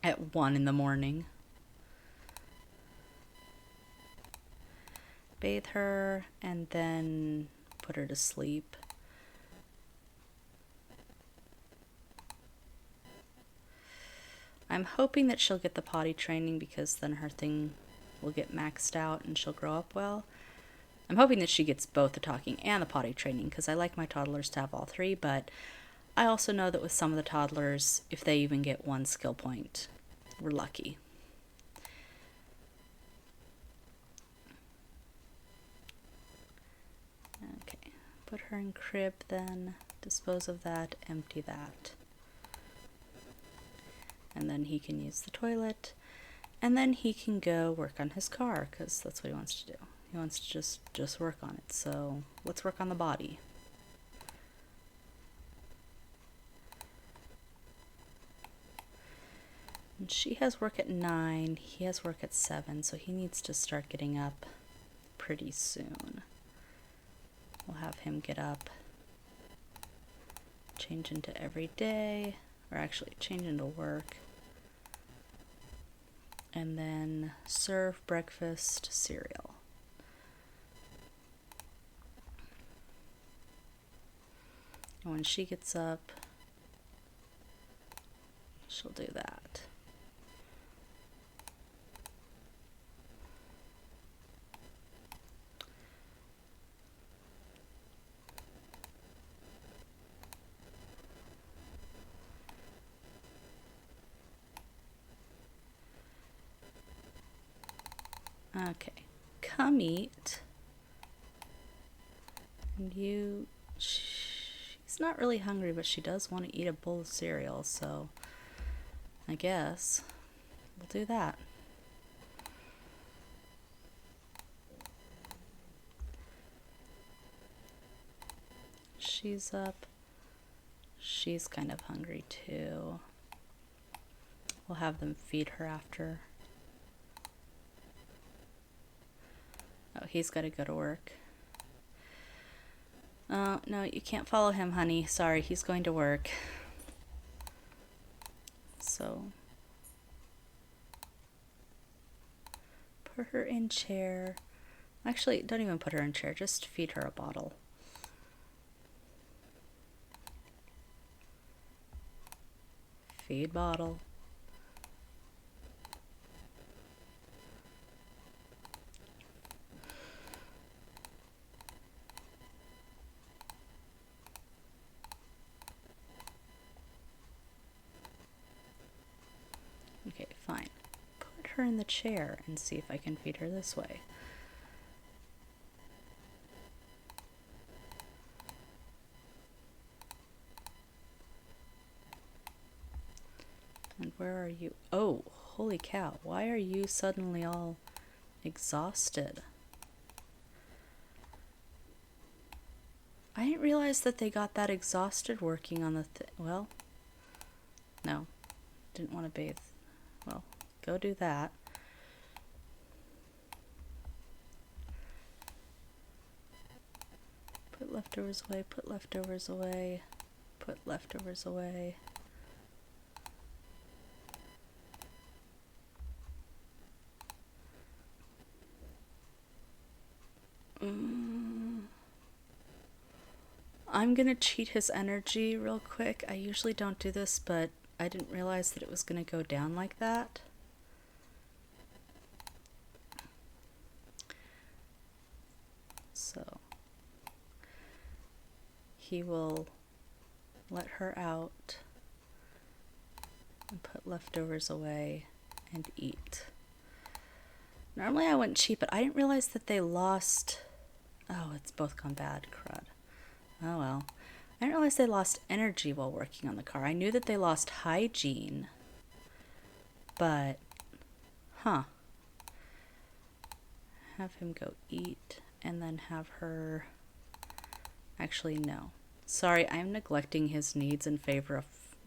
at 1 in the morning. Bathe her and then put put her to sleep. I'm hoping that she'll get the potty training because then her thing will get maxed out and she'll grow up well. I'm hoping that she gets both the talking and the potty training because I like my toddlers to have all three, but I also know that with some of the toddlers, if they even get one skill point, we're lucky. Okay, put her in crib then, dispose of that, empty that. And then he can use the toilet, and then he can go work on his car because that's what he wants to do. He wants to just work on it. So let's work on the body. And she has work at 9. He has work at 7, so he needs to start getting up pretty soon. We'll have him get up, change into every day, or actually change into work, and then serve breakfast cereal. And when she gets up, she'll do that. Okay, come eat. And she's not really hungry, but she does want to eat a bowl of cereal, so I guess we'll do that. She's up. She's kind of hungry too. We'll have them feed her after. Oh, he's got to go to work. Oh, no, you can't follow him, honey. Sorry, he's going to work. So, put her in chair. Actually, don't even put her in chair. Just feed her a bottle. Feed bottle. Okay, fine. Put her in the chair and see if I can feed her this way. And where are you? Oh, holy cow. Why are you suddenly all exhausted? I didn't realize that they got that exhausted working on the well, no. Didn't want to bathe. Well, go do that. Put leftovers away, put leftovers away, put leftovers away. I'm gonna cheat his energy real quick. I usually don't do this, but I didn't realize that it was gonna go down like that. So he will let her out and put leftovers away and eat. Normally I wouldn't cheat, but I didn't realize that they lost... Oh, it's both gone bad. Crud. Oh well. I didn't realize they lost energy while working on the car. I knew that they lost hygiene, but... Huh. Have him go eat, and then have her... Actually, no. Sorry, I'm neglecting his needs in favor of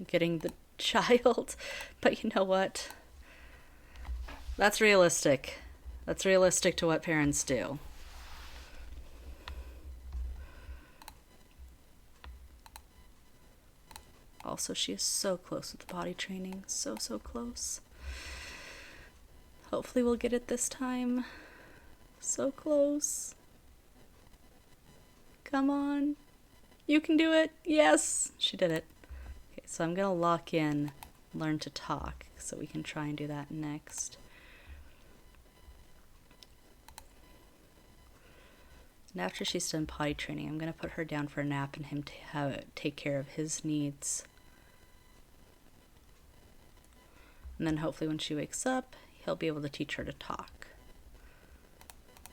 getting the child. But you know what? That's realistic. That's realistic to what parents do. Also, she is so close with the potty training. So close. Hopefully we'll get it this time. So close. Come on. You can do it. Yes. She did it. Okay, so I'm going to lock in learn to talk so we can try and do that next. And after she's done potty training, I'm going to put her down for a nap and him to take care of his needs. And then hopefully when she wakes up, he'll be able to teach her to talk.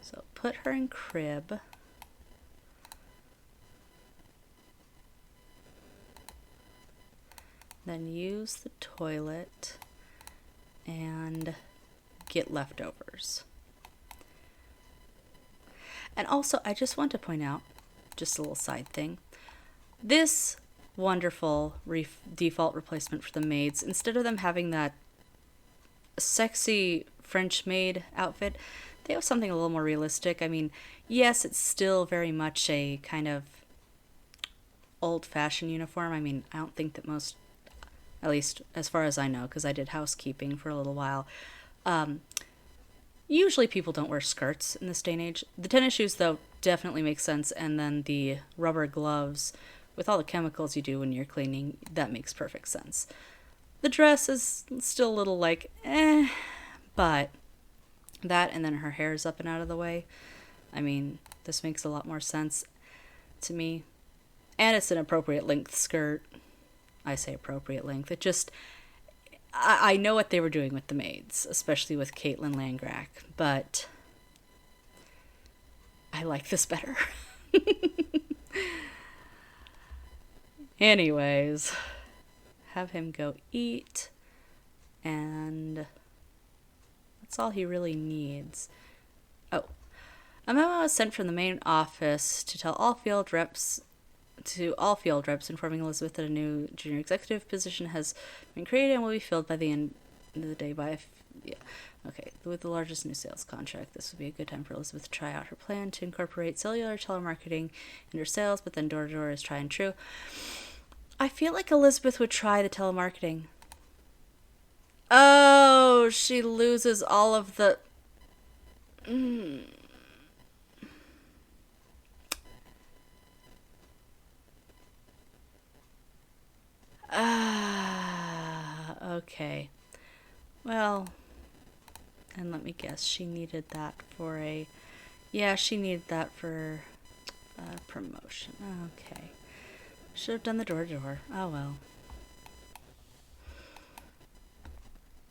So put her in crib. Then use the toilet and get leftovers. And also, I just want to point out, just a little side thing, this wonderful default replacement for the maids, instead of them having that sexy French maid outfit, they have something a little more realistic. I mean, yes, it's still very much a kind of old-fashioned uniform. I mean, I don't think that most, at least as far as I know, because I did housekeeping for a little while, usually people don't wear skirts in this day and age. The tennis shoes, though, definitely make sense, and then the rubber gloves, with all the chemicals you do when you're cleaning, that makes perfect sense. The dress is still a little like, but that and then her hair is up and out of the way. I mean, this makes a lot more sense to me. And it's an appropriate length skirt. I say appropriate length. It just, I know what they were doing with the maids, especially with Caitlin Langrack, but I like this better. Anyways, have him go eat, and that's all he really needs. Oh, a memo was sent from the main office to all field reps informing Elizabeth that a new junior executive position has been created and will be filled by the end of the day with the largest new sales contract. This would be a good time for Elizabeth to try out her plan to incorporate cellular telemarketing into her sales, but then door-to-door is tried and true. I feel like Elizabeth would try the telemarketing. Oh, she loses all of the... Okay. Well, and let me guess, she needed that for a... Yeah, she needed that for a promotion. Okay. Should have done the door-to-door. Oh, well.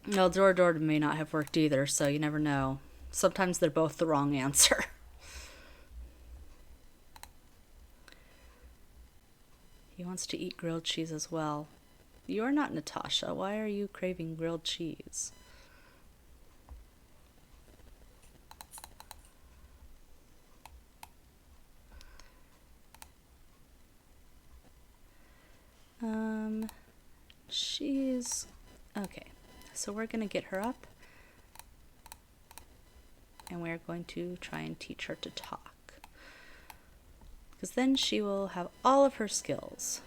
No, door-to-door may not have worked either, so you never know. Sometimes they're both the wrong answer. He wants to eat grilled cheese as well. You're not Natasha. Why are you craving grilled cheese? She's... Okay, so we're going to get her up. And we're going to try and teach her to talk. Because then she will have all of her skills.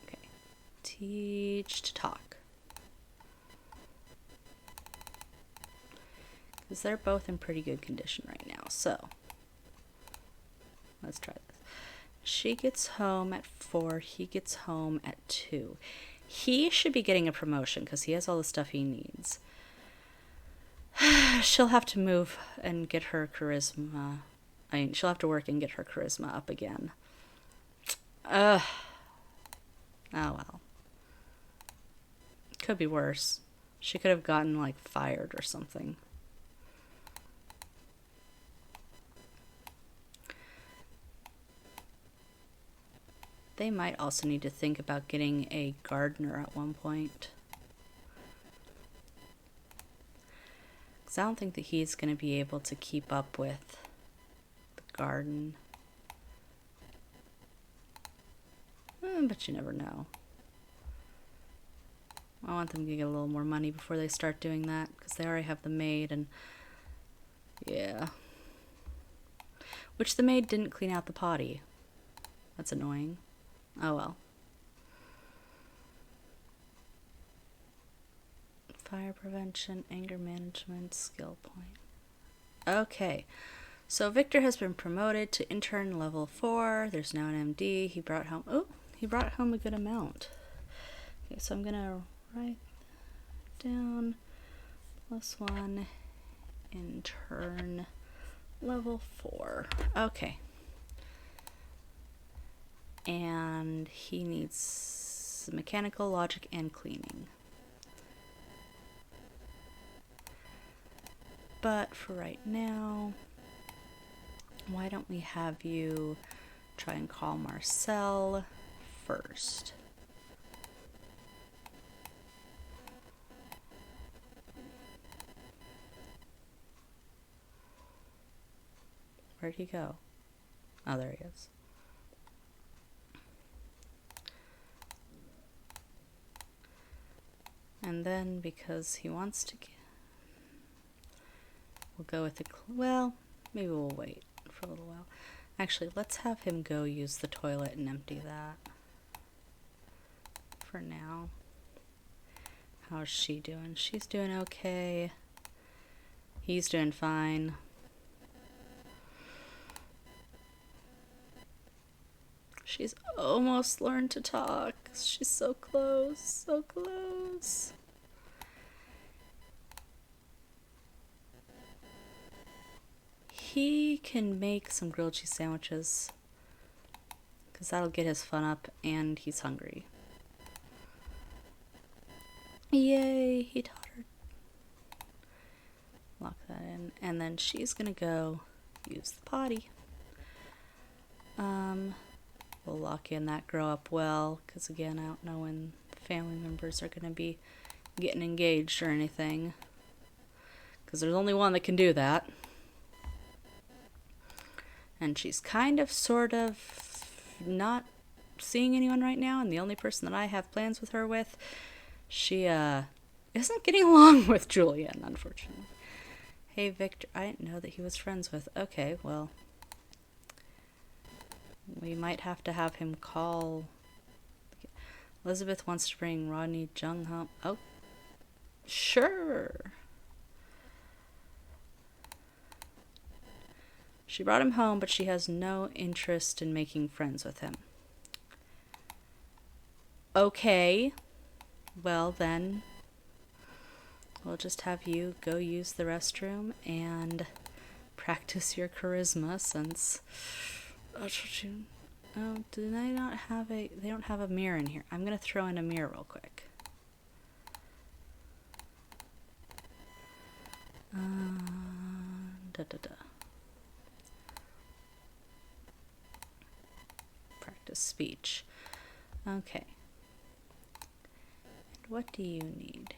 Okay. Teach to talk. Because they're both in pretty good condition right now. So, let's try this. She gets home at 4. He gets home at 2. He should be getting a promotion because he has all the stuff he needs. She'll have to move and get her charisma. She'll have to work and get her charisma up again. Oh well. Could be worse. She could have gotten, like, fired or something. They might also need to think about getting a gardener at one point. Because I don't think that he's going to be able to keep up with the garden. But you never know. I want them to get a little more money before they start doing that. Because they already have the maid and... Yeah. Which the maid didn't clean out the potty. That's annoying. Oh well. Fire prevention, anger management, skill point. Okay. So Victor has been promoted to intern level 4. There's now an MD. He brought home a good amount. Okay, so I'm gonna write down +1 intern level 4. Okay. And he needs mechanical, logic, and cleaning. But for right now, why don't we have you try and call Marcel first? Where'd he go? Oh, there he is. And then, because he wants to get... We'll go with the... Well, maybe we'll wait for a little while. Actually, let's have him go use the toilet and empty that. For now. How's she doing? She's doing okay. He's doing fine. She's almost learned to talk. She's so close, so close. He can make some grilled cheese sandwiches, because that'll get his fun up, and he's hungry. Yay, he taught her. Lock that in. And then she's gonna go use the potty. We'll lock in that grow up well, because again, I don't know when family members are gonna be getting engaged or anything. Because there's only one that can do that. And she's kind of, sort of, not seeing anyone right now, and the only person that I have plans with her with, she, isn't getting along with Julian, unfortunately. Hey, Victor, I didn't know that he was friends with... Okay, well... We might have to have him call... Elizabeth wants to bring Rodney Jung home. Oh, sure. She brought him home, but she has no interest in making friends with him. Okay. Well, then, we'll just have you go use the restroom and practice your charisma, since... Oh, do they not have a... They don't have a mirror in here. I'm going to throw in a mirror real quick. Practice speech. Okay. And what do you need?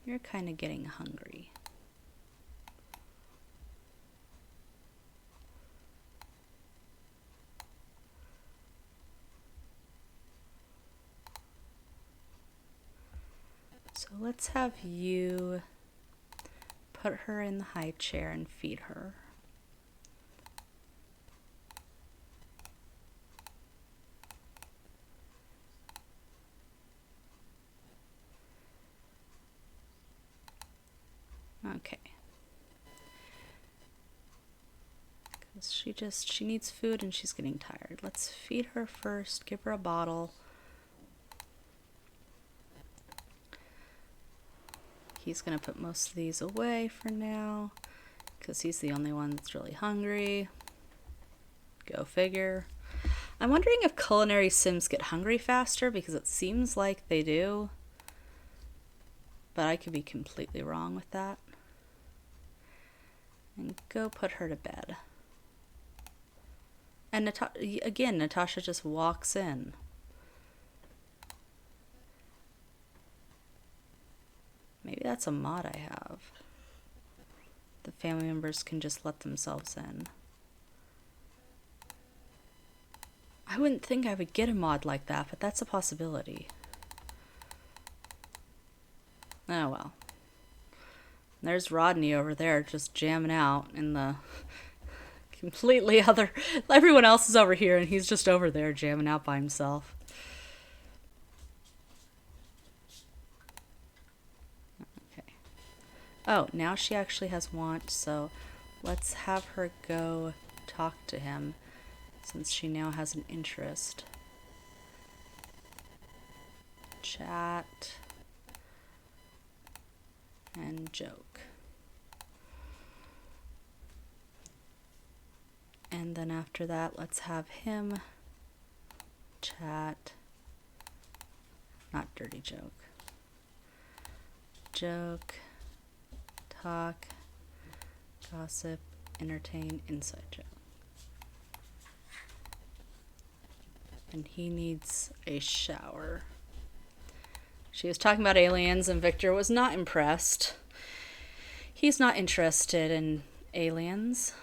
You're kind of getting hungry. So let's have you put her in the high chair and feed her. Okay. Because she needs food and she's getting tired. Let's feed her first, give her a bottle. He's going to put most of these away for now, because he's the only one that's really hungry. Go figure. I'm wondering if culinary sims get hungry faster, because it seems like they do. But I could be completely wrong with that. And go put her to bed. And again, Natasha just walks in. Maybe that's a mod I have. The family members can just let themselves in. I wouldn't think I would get a mod like that, but that's a possibility. Oh well. There's Rodney over there just jamming out in the completely other... Everyone else is over here and he's just over there jamming out by himself. Oh, now she actually has want, so let's have her go talk to him since she now has an interest. Chat and joke. And then after that, let's have him chat, not dirty joke. Joke, talk, gossip, entertain, inside joke. And he needs a shower. She was talking about aliens, and Victor was not impressed. He's not interested in aliens.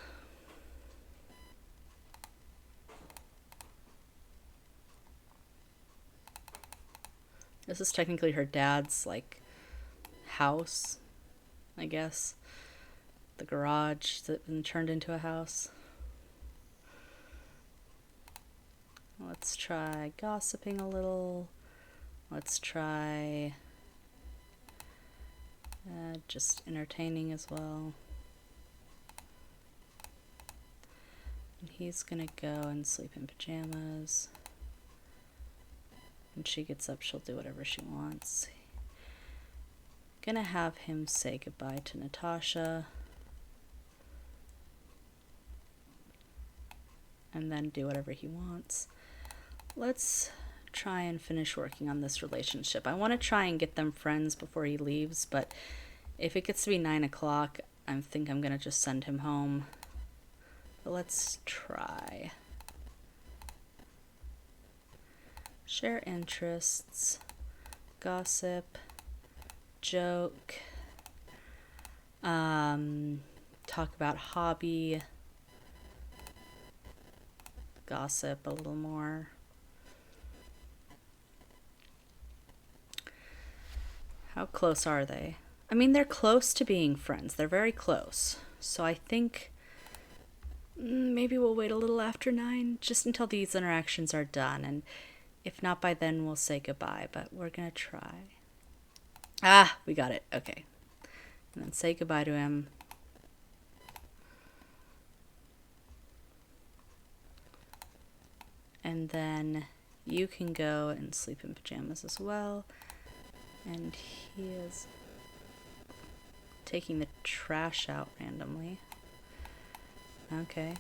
This is technically her dad's, like, house, I guess. The garage that's been turned into a house. Let's try gossiping a little. Let's try just entertaining as well. And he's gonna go and sleep in pajamas. When she gets up, she'll do whatever she wants. Gonna have him say goodbye to Natasha. And then do whatever he wants. Let's try and finish working on this relationship. I want to try and get them friends before he leaves, but if it gets to be 9 o'clock, I think I'm going to just send him home. But let's try. Share interests, gossip, joke, talk about hobby, gossip a little more. How close are they? I mean, they're close to being friends. They're very close. So I think maybe we'll wait a little after 9, just until these interactions are done. And if not by then, we'll say goodbye. But we're going to try. Ah, we got it. Okay. And then say goodbye to him. And then you can go and sleep in pajamas as well. And he is taking the trash out randomly. Okay.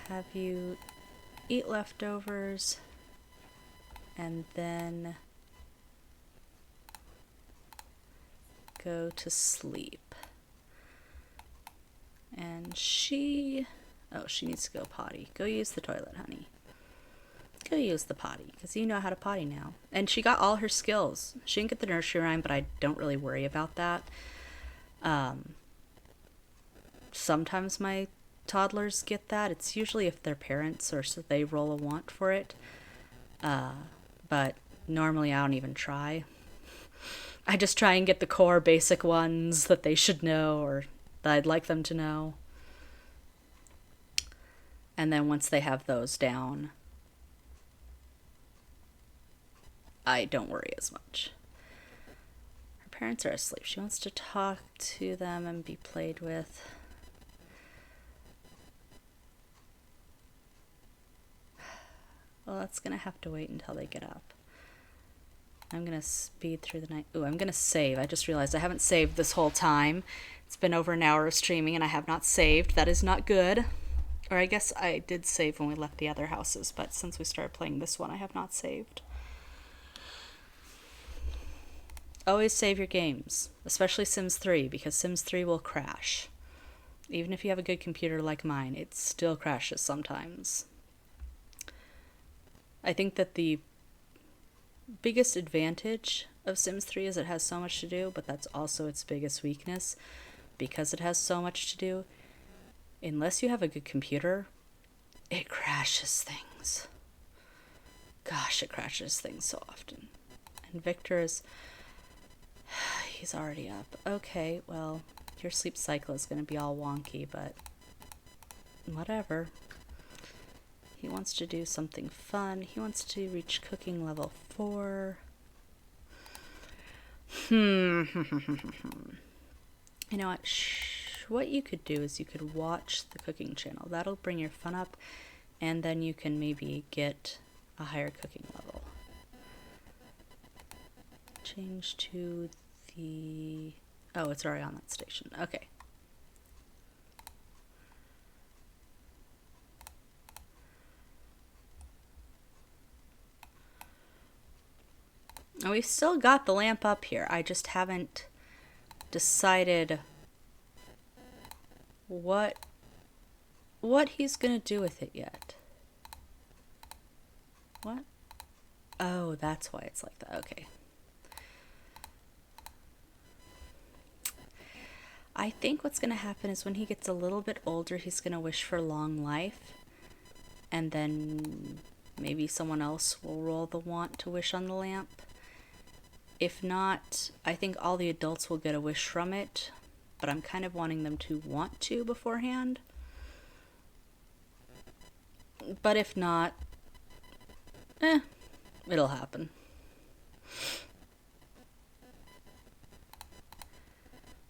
Have you eat leftovers and then go to sleep. And she needs to go potty. Go use the toilet, honey. Go use the potty, because you know how to potty now. And she got all her skills. She didn't get the nursery rhyme, but I don't really worry about that. Sometimes my toddlers get that. It's usually if their parents or so they roll a want for it. But normally I don't even try. I just try and get the core basic ones that they should know or that I'd like them to know. And then once they have those down, I don't worry as much. Her parents are asleep. She wants to talk to them and be played with. Well, that's going to have to wait until they get up. I'm going to speed through the night. Ooh, I'm going to save. I just realized I haven't saved this whole time. It's been over an hour of streaming and I have not saved. That is not good. Or I guess I did save when we left the other houses, but since we started playing this one, I have not saved. Always save your games, especially Sims 3, because Sims 3 will crash. Even if you have a good computer like mine, it still crashes sometimes. I think that the biggest advantage of Sims 3 is it has so much to do, but that's also its biggest weakness. Because it has so much to do, unless you have a good computer, it crashes things. Gosh, it crashes things so often. And Victor is... he's already up. Okay, well, your sleep cycle is going to be all wonky, but whatever. He wants to do something fun. He wants to reach cooking level 4. Hmm. You know what? What you could do is you could watch the cooking channel. That'll bring your fun up, and then you can maybe get a higher cooking level. Change to the... Oh, it's already on that station. Okay. And we've still got the lamp up here. I just haven't decided what he's gonna do with it yet. What? Oh, that's why it's like that. Okay. I think what's gonna happen is when he gets a little bit older, he's gonna wish for long life, and then maybe someone else will roll the want to wish on the lamp. If not, I think all the adults will get a wish from it, but I'm kind of wanting them to want to beforehand. But if not, it'll happen.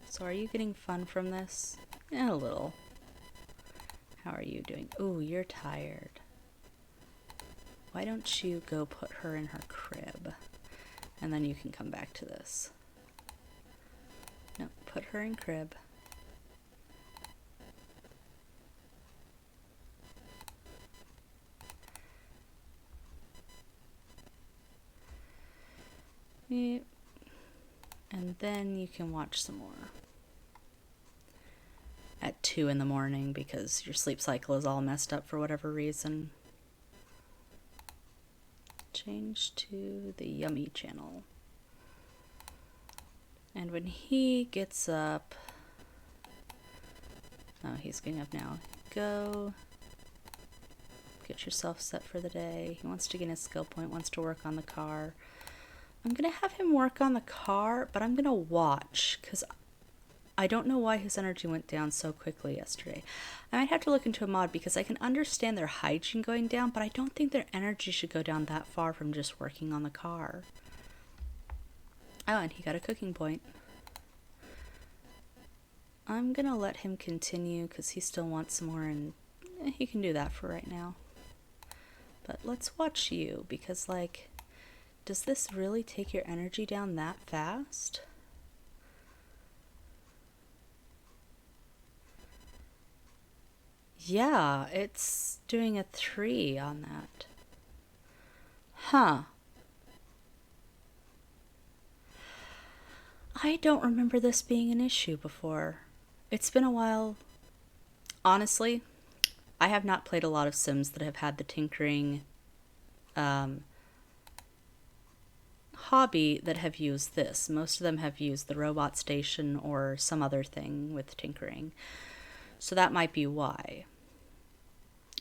So are you getting fun from this? A little. How are you doing? Ooh, you're tired. Why don't you go put her in her crib? And then you can come back to this. No, put her in crib. Yep. And then you can watch some more. At 2 in the morning because your sleep cycle is all messed up for whatever reason. Change to the yummy channel. And when he gets up... Oh, he's getting up now. Go. Get yourself set for the day. He wants to gain a skill point, wants to work on the car. I'm going to have him work on the car, but I'm going to watch, because I don't know why his energy went down so quickly yesterday. I might have to look into a mod, because I can understand their hygiene going down, but I don't think their energy should go down that far from just working on the car. Oh, and he got a cooking point. I'm going to let him continue, because he still wants some more, and he can do that for right now. But let's watch you, because, like, does this really take your energy down that fast? Yeah, it's doing a 3 on that. Huh. I don't remember this being an issue before. It's been a while. Honestly, I have not played a lot of Sims that have had the tinkering hobby that have used this. Most of them have used the robot station or some other thing with tinkering. So that might be why.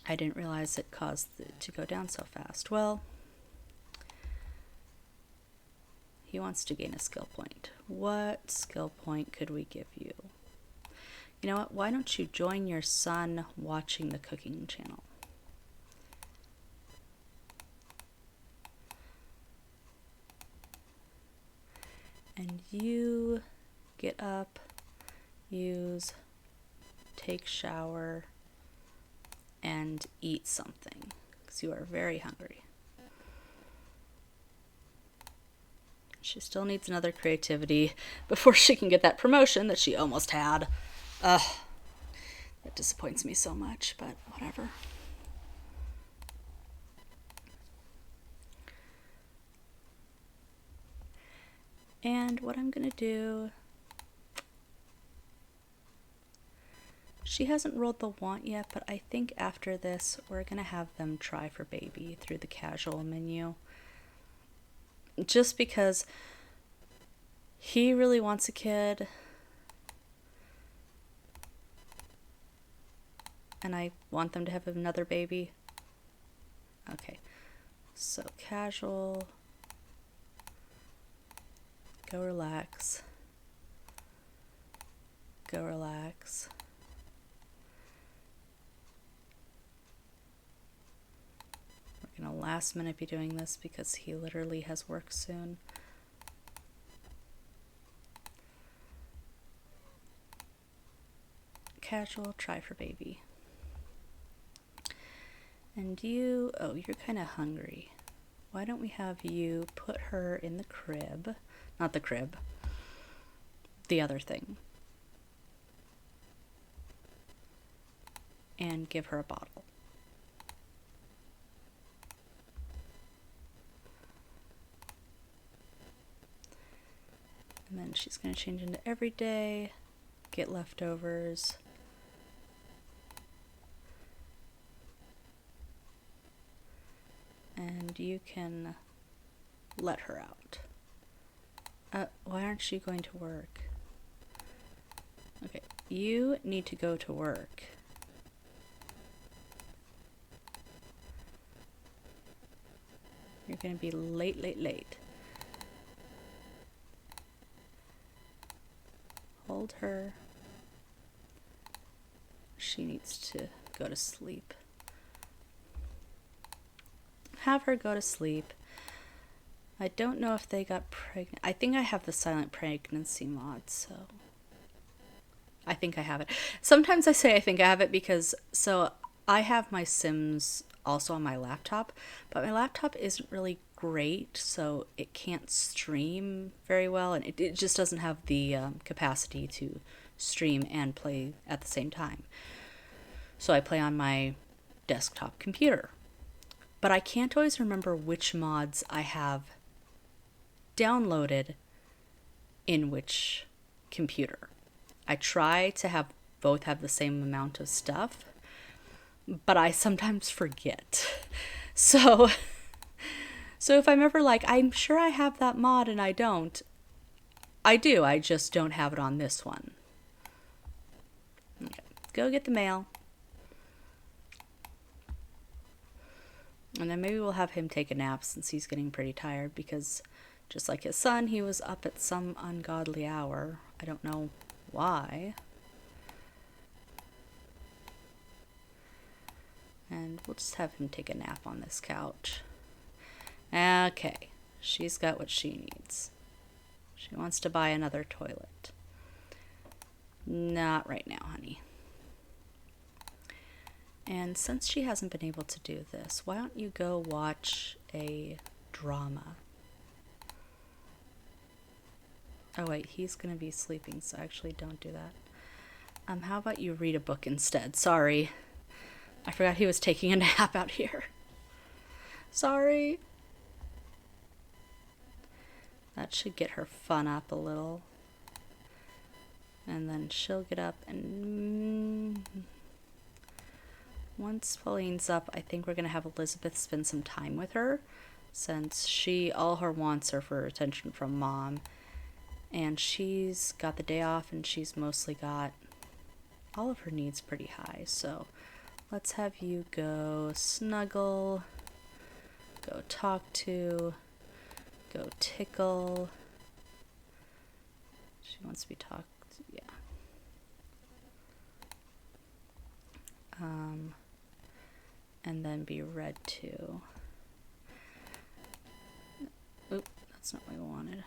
I didn't realize it caused it to go down so fast. Well, he wants to gain a skill point. What skill point could we give you? You know what? Why don't you join your son watching the cooking channel? And you get up, use, take shower, and eat something, because you are very hungry. She still needs another creativity before she can get that promotion that she almost had. Ugh, that disappoints me so much, but whatever. And what I'm gonna do... She hasn't rolled the want yet, but I think after this, we're gonna have them try for baby through the casual menu. Just because he really wants a kid, and I want them to have another baby. Okay, so casual, go relax, go relax. We're gonna last minute be doing this because he literally has work soon. casual, try for baby. And you, oh, you're kind of hungry. Why don't we have you put her in the crib? Not the crib. The other thing. And give her a bottle. And then she's going to change into everyday, get leftovers. And you can let her out. Why aren't you going to work? Okay, you need to go to work. You're going to be late. Hold her. She needs to go to sleep. Have her go to sleep. I don't know if they got pregnant. I think I have the silent pregnancy mod, so I think I have it. Sometimes I say I think I have it because, so I have my Sims also on my laptop, but my laptop isn't really great, so it can't stream very well, and it just doesn't have the capacity to stream and play at the same time. So I play on my desktop computer. But I can't always remember which mods I have downloaded in which computer. I try to have both have the same amount of stuff, but I sometimes forget. So if I'm ever like, I'm sure I have that mod and I don't, I do, I just don't have it on this one. Okay, go get the mail. And then maybe we'll have him take a nap since he's getting pretty tired, because just like his son, he was up at some ungodly hour. I don't know why. And we'll just have him take a nap on this couch. Okay, she's got what she needs. She wants to buy another toilet. Not right now, honey. And since she hasn't been able to do this, why don't you go watch a drama? Oh wait, he's gonna be sleeping, so actually don't do that. How about you read a book instead? Sorry. I forgot he was taking a nap out here. Sorry. That should get her fun up a little. And then she'll get up and... Once Pauline's up, I think we're going to have Elizabeth spend some time with her, since all her wants are for attention from mom. And she's got the day off, and she's mostly got all of her needs pretty high. So let's have you go snuggle, go talk to, go tickle. She wants to be talked to, yeah. And then be read to. Oop, that's not what we wanted.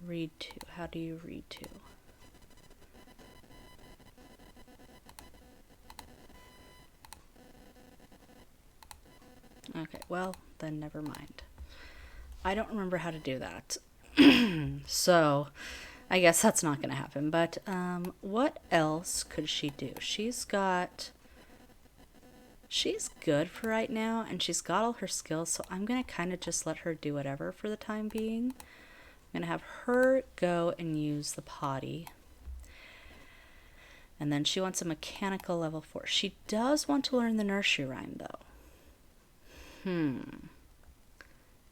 Read to. How do you read to? Okay, well, then never mind. I don't remember how to do that. So, I guess that's not going to happen. But what else could she do? She's good for right now, and she's got all her skills, so I'm going to kind of just let her do whatever for the time being. I'm going to have her go and use the potty. And then she wants a mechanical level 4. She does want to learn the nursery rhyme, though.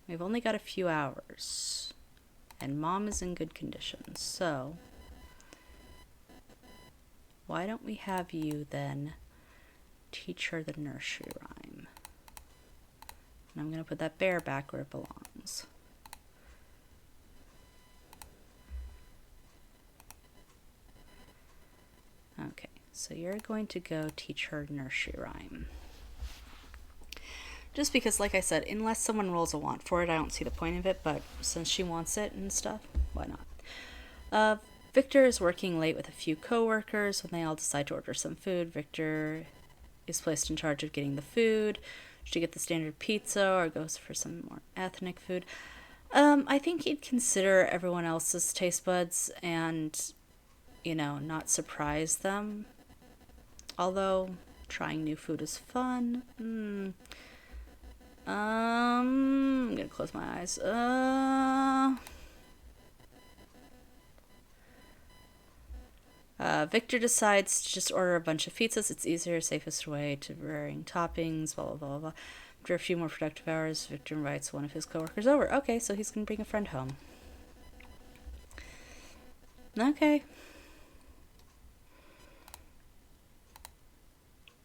We've only got a few hours. And mom is in good condition, so why don't we have you then teach her the nursery rhyme? And I'm going to put that bear back where it belongs. Okay, so you're going to go teach her nursery rhyme. Just because, like I said, unless someone rolls a want for it, I don't see the point of it, but since she wants it and stuff, why not? Victor is working late with a few coworkers. When they all decide to order some food, Victor is placed in charge of getting the food. Should he get the standard pizza or goes for some more ethnic food? I think he'd consider everyone else's taste buds and, not surprise them. Although trying new food is fun. I'm gonna close my eyes. Victor decides to just order a bunch of pizzas. It's easier, safest way to varying toppings, blah, blah, blah, blah. After a few more productive hours, Victor invites one of his coworkers over. Okay, so he's going to bring a friend home. Okay.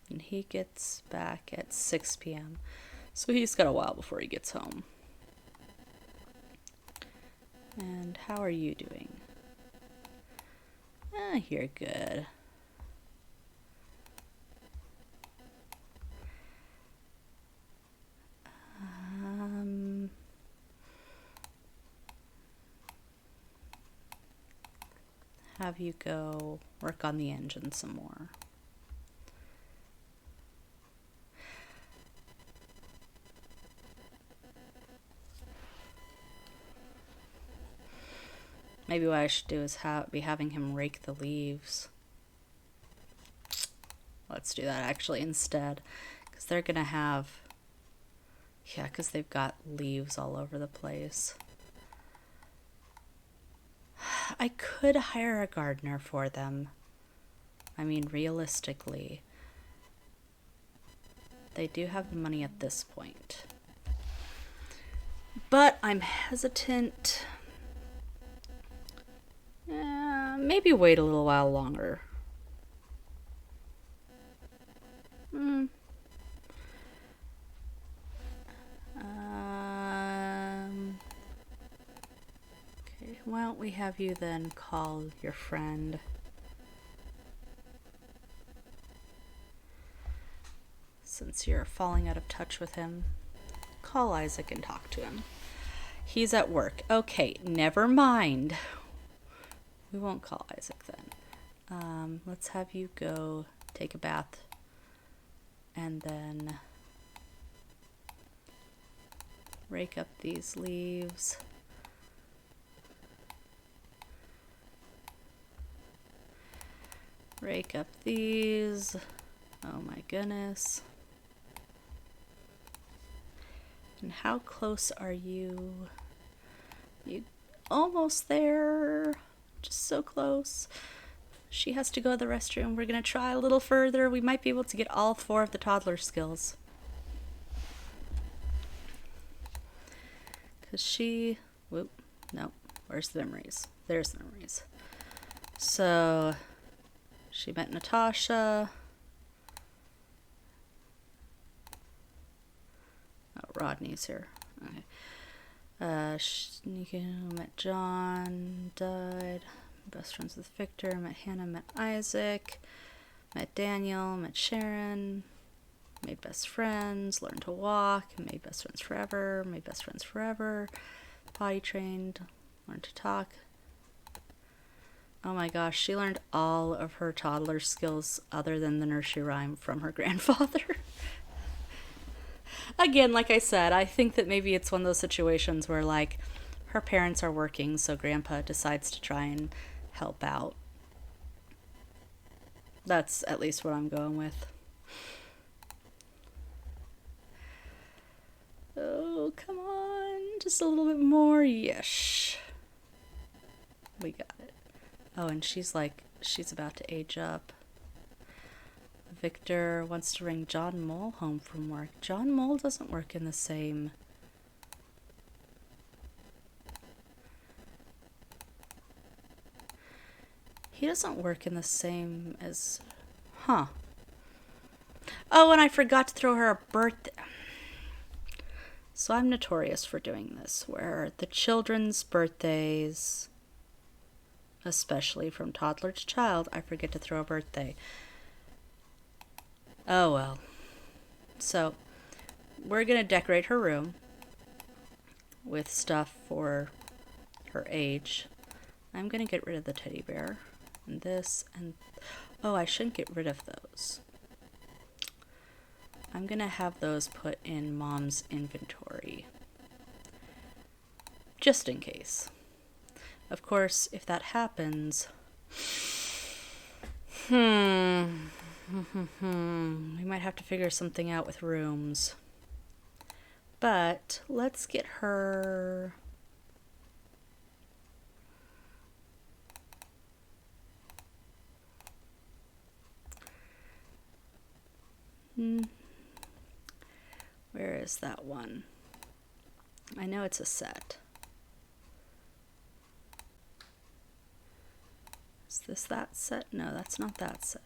And he gets back at 6 p.m. So he's got a while before he gets home. And how are you doing? You're good. Have you go work on the engine some more. Maybe what I should do is be having him rake the leaves. Let's do that actually instead. Because they're going to have... Yeah, because they've got leaves all over the place. I could hire a gardener for them. I mean, realistically. They do have the money at this point. But I'm hesitant... maybe wait a little while longer. Okay, why don't we have you then call your friend? Since you're falling out of touch with him, call Isaac and talk to him. He's at work. Okay, never mind. We won't call Isaac then. Let's have you go take a bath and then rake up these leaves. Rake up these. Oh my goodness. And how close are you? You almost there. Just so close. She has to go to the restroom. We're going to try a little further. We might be able to get all 4 of the toddler skills. Because she... Whoop. No. Where's the memories? There's the memories. So, she met Natasha. Oh, Rodney's here. Okay. Sneaking, met John, died. Best friends with Victor, met Hannah, met Isaac, met Daniel, met Sharon, made best friends, learned to walk, made best friends forever, potty trained, learned to talk. Oh my gosh, she learned all of her toddler skills other than the nursery rhyme from her grandfather. Again, like I said, I think that maybe it's one of those situations where, like, her parents are working, so Grandpa decides to try and help out. That's at least what I'm going with. Oh, come on. Just a little bit more. Yes. We got it. Oh, and she's about to age up. Victor wants to bring John Mole home from work. John Mole doesn't work in the same... He doesn't work in the same as... Huh. Oh, and I forgot to throw her a birthday... So I'm notorious for doing this, where the children's birthdays, especially from toddler to child, I forget to throw a birthday. Oh well. So, we're going to decorate her room with stuff for her age. I'm going to get rid of the teddy bear. And this, and... Oh, I shouldn't get rid of those. I'm going to have those put in Mom's inventory. Just in case. Of course, if that happens... we might have to figure something out with rooms. But let's get her... Where is that one? I know it's a set. Is this that set? No, that's not that set.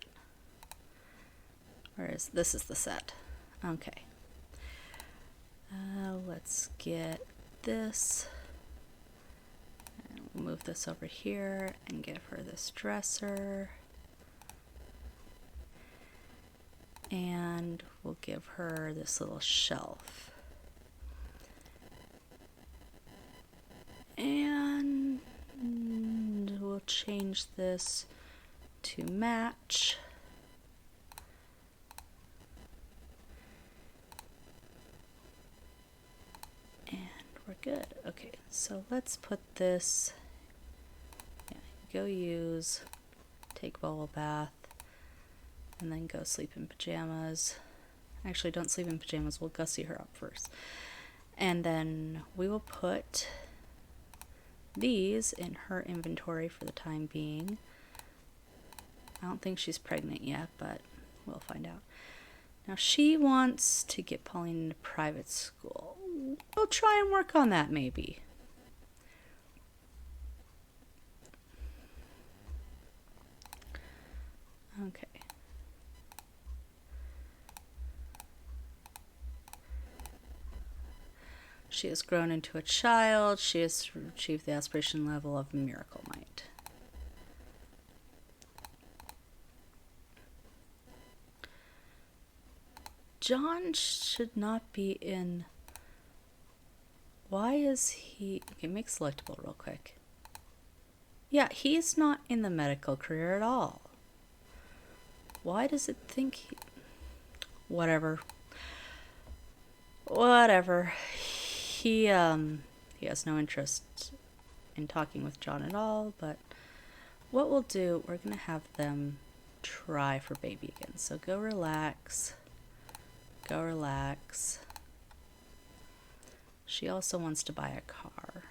This is the set. Okay. Let's get this. And we'll move this over here and give her this dresser. And we'll give her this little shelf. And we'll change this to match. And we're good. Okay, so let's put this, go use, take bubble bath, and then go sleep in pajamas. Actually, don't sleep in pajamas, we'll gussy her up first. And then we will put these in her inventory for the time being. I don't think she's pregnant yet, but we'll find out. Now she wants to get Pauline into private school. We'll try and work on that maybe. Okay. She has grown into a child. She has achieved the aspiration level of Miracle Might. John should not be in... Why is he... Okay, make selectable real quick. Yeah, he's not in the medical career at all. Why does it think he... Whatever. He has no interest in talking with John at all, but what we'll do, we're going to have them try for baby again. So go relax. Go relax. She also wants to buy a car.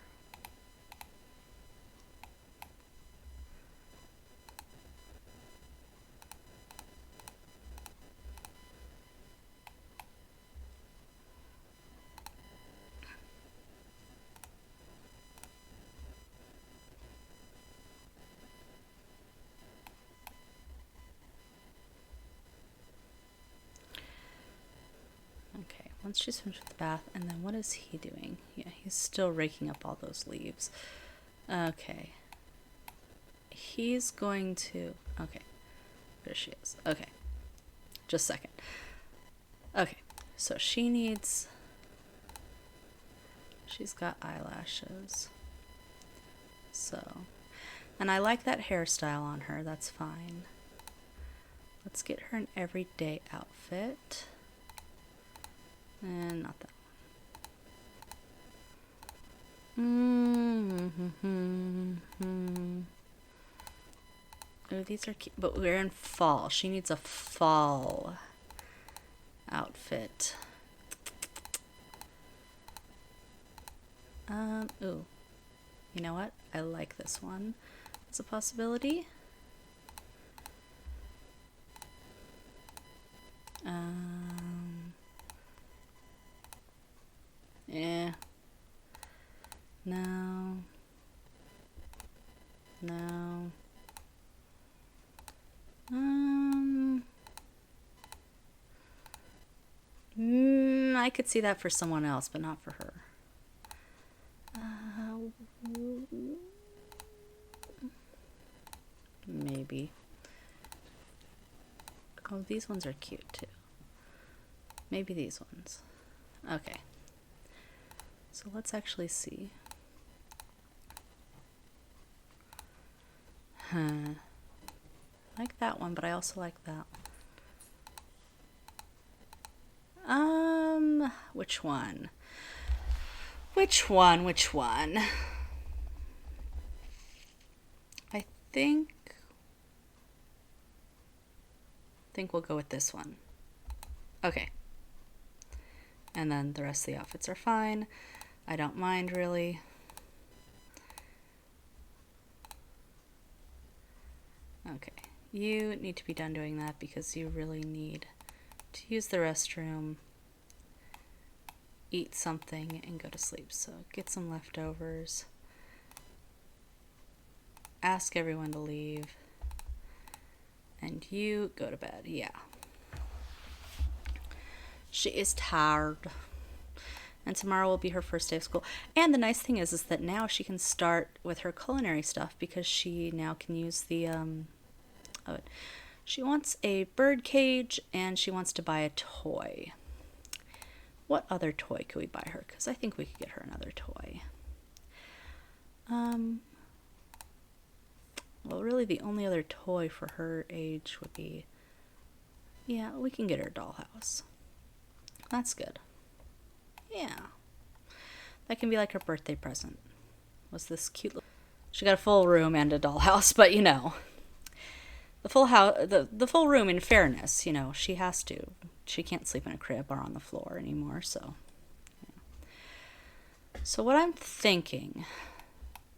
Once she's finished with the bath, and then what is he doing? Yeah, he's still raking up all those leaves. Okay. He's going to... Okay. There she is. Okay. Just a second. Okay. So she needs... She's got eyelashes. So... And I like that hairstyle on her. That's fine. Let's get her an everyday outfit. And not that one. Oh, these are cute, but we're in fall. She needs a fall outfit. Ooh. You know what? I like this one. It's a possibility. Yeah. No. No. I could see that for someone else, but not for her. Maybe. Oh, these ones are cute too. Maybe these ones. Okay. So let's actually see. I like that one, but I also like that. Which one? Which one? Which one? I think we'll go with this one. Okay. And then the rest of the outfits are fine. I don't mind really. Okay. You need to be done doing that because you really need to use the restroom, eat something, and go to sleep. So get some leftovers. Ask everyone to leave. And you go to bed. Yeah. She is tired. And tomorrow will be her first day of school. And the nice thing is that now she can start with her culinary stuff because she now can use the she wants a bird cage and she wants to buy a toy. What other toy could we buy her? Because I think we could get her another toy. Well, really the only other toy for her age would be, yeah, we can get her a dollhouse. That's good. Yeah. That can be like her birthday present. Was this cute little... She got a full room and a dollhouse, but you know, the full house, the full room, in fairness, you know, she has to. She can't sleep in a crib or on the floor anymore, so. Yeah. So what I'm thinking,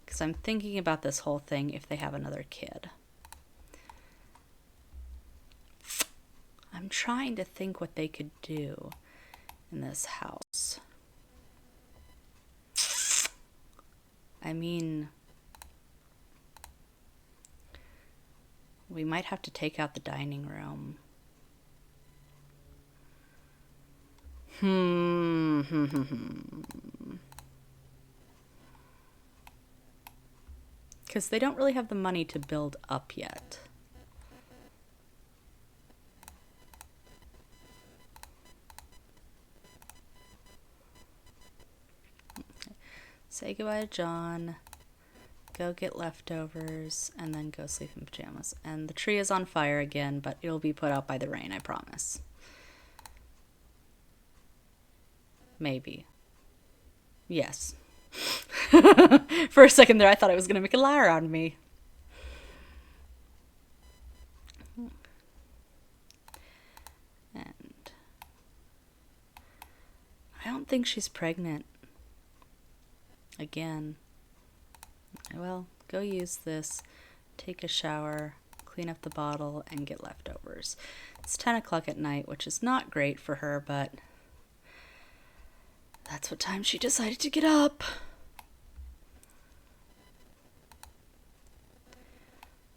because I'm thinking about this whole thing if they have another kid. I'm trying to think what they could do in this house. I mean, we might have to take out the dining room. Because they don't really have the money to build up yet. Say goodbye to John, go get leftovers, and then go sleep in pajamas. And the tree is on fire again, but it'll be put out by the rain, I promise. Maybe. Yes. For a second there, I thought I was going to make a liar out of me. And I don't think she's pregnant. Again. Well, go use this, take a shower, clean up the bottle, and get leftovers. It's 10 o'clock at night, which is not great for her, but that's what time she decided to get up.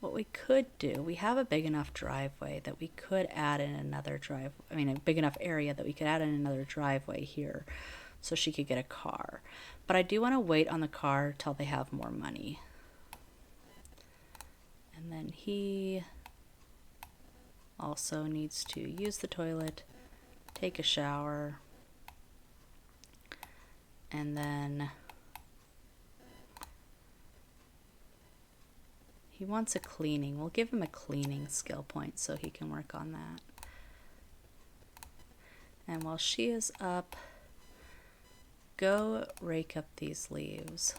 What we could do, we have a big enough driveway that we could add in another a big enough area that we could add in another driveway here so she could get a car. But I do want to wait on the car till they have more money. And then he also needs to use the toilet, take a shower, and then he wants a cleaning. We'll give him a cleaning skill point so he can work on that. And while she is up, go rake up these leaves.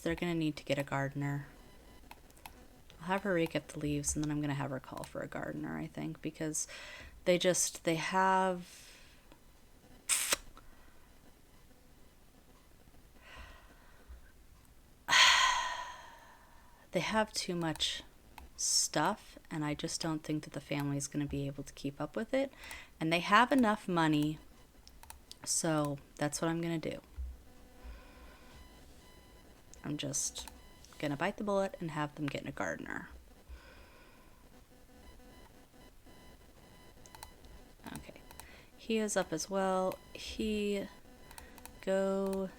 They're gonna need to get a gardener. I'll have her rake up the leaves and then I'm gonna have her call for a gardener, I think, because they have too much stuff, and I just don't think that the family is going to be able to keep up with it. And they have enough money, so that's what I'm going to do. I'm just going to bite the bullet and have them get a gardener. Okay. He is up as well. Go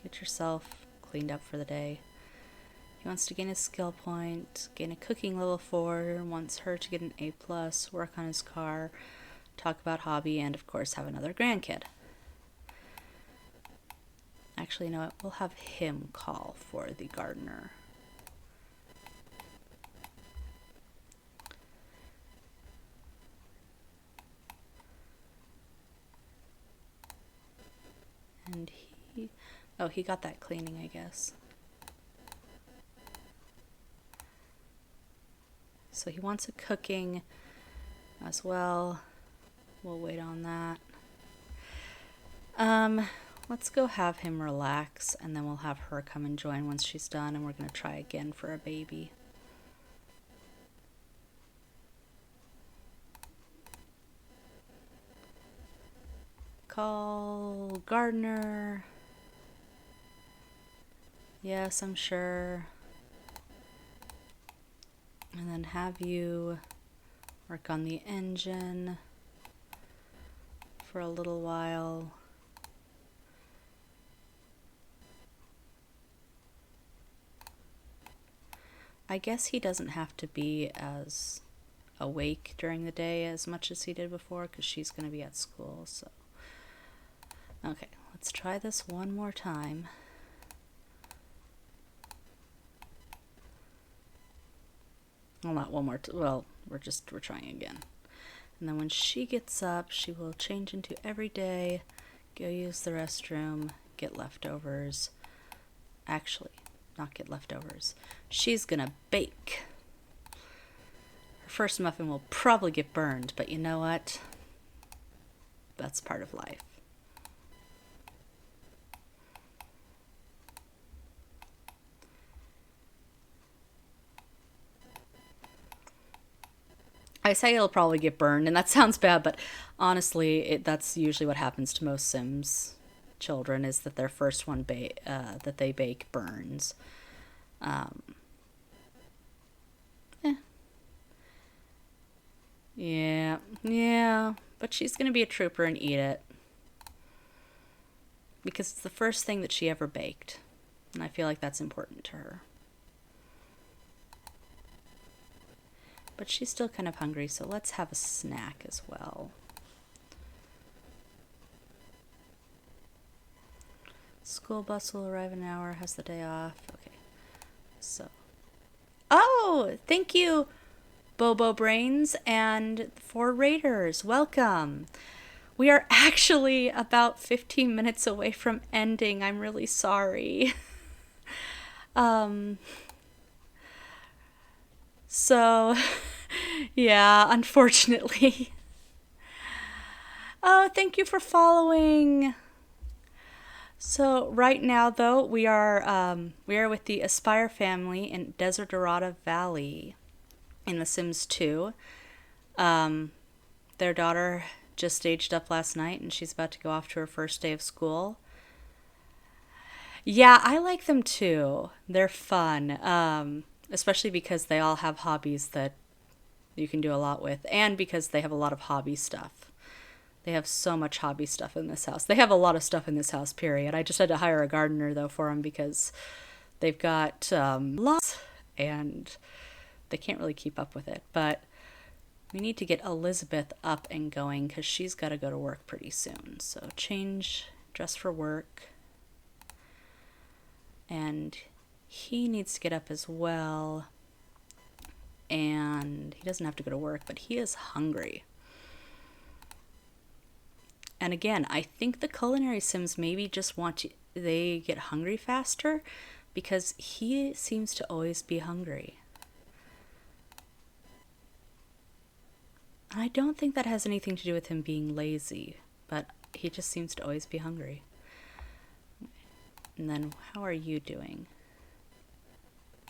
get yourself cleaned up for the day. He wants to gain a skill point, gain a cooking level 4, wants her to get an A+, work on his car, talk about hobby, and of course have another grandkid. Actually, you know what? We'll have him call for the gardener. And he got that cleaning, I guess. So he wants a cooking as well. We'll wait on that. Let's go have him relax, and then we'll have her come and join once she's done, and we're going to try again for a baby. Call gardener. Yes, I'm sure. And then have you work on the engine for a little while. I guess he doesn't have to be as awake during the day as much as he did before because she's going to be at school. So, okay, let's try this one more time. Well, not one more. Well, we're trying again. And then when she gets up, she will change into every day, go use the restroom, get leftovers. Actually, not get leftovers. She's gonna bake. Her first muffin will probably get burned, but you know what? That's part of life. I say it'll probably get burned, and that sounds bad, but honestly, that's usually what happens to most Sims children, is that their first one that they bake burns. Eh. Yeah, but she's gonna be a trooper and eat it. Because it's the first thing that she ever baked, and I feel like that's important to her. But she's still kind of hungry, so let's have a snack as well. School bus will arrive in an hour, has the day off. Okay, so. Oh, thank you, Bobo Brains and 4 Raiders. Welcome. We are actually about 15 minutes away from ending. I'm really sorry. So, yeah, unfortunately. Oh, thank you for following. So right now, though, we are with the Aspir family in Desiderata Valley in The Sims 2. Their daughter just aged up last night, and she's about to go off to her first day of school. Yeah, I like them too. They're fun. Especially because they all have hobbies that you can do a lot with, and because they have a lot of hobby stuff. They have so much hobby stuff in this house. They have a lot of stuff in this house, period. I just had to hire a gardener, though, for them because they've got lots, and they can't really keep up with it. But we need to get Elizabeth up and going because she's got to go to work pretty soon. So change, dress for work, and he needs to get up as well, and he doesn't have to go to work, but he is hungry. And again, I think the culinary Sims maybe just they get hungry faster because he seems to always be hungry. And I don't think that has anything to do with him being lazy, but he just seems to always be hungry. And then, how are you doing?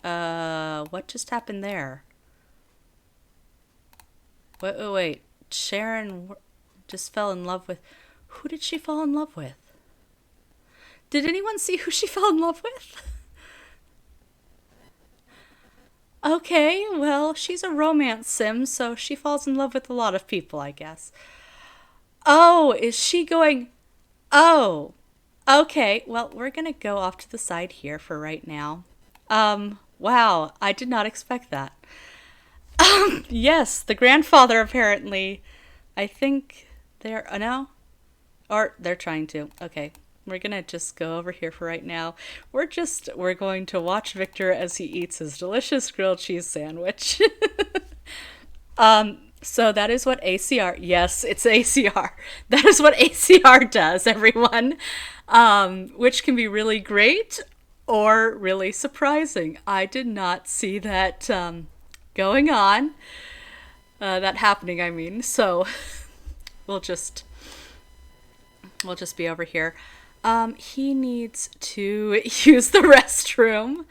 What just happened there? Wait. Sharon just fell in love with... Who did she fall in love with? Did anyone see who she fell in love with? Okay, well, she's a romance sim, so she falls in love with a lot of people, I guess. Oh, is she going... Oh, okay. Well, we're gonna go off to the side here for right now. Wow, I did not expect that. Yes, the grandfather apparently I think they're, no? Or they're trying to. Okay. We're gonna just go over here for right now. We're going to watch Victor as he eats his delicious grilled cheese sandwich. So that is what ACR, yes, it's ACR. That is what ACR does, everyone. Which can be really great or really surprising. I did not see that going on, that happening, I mean. So we'll just we'll just be over here. He needs to use the restroom.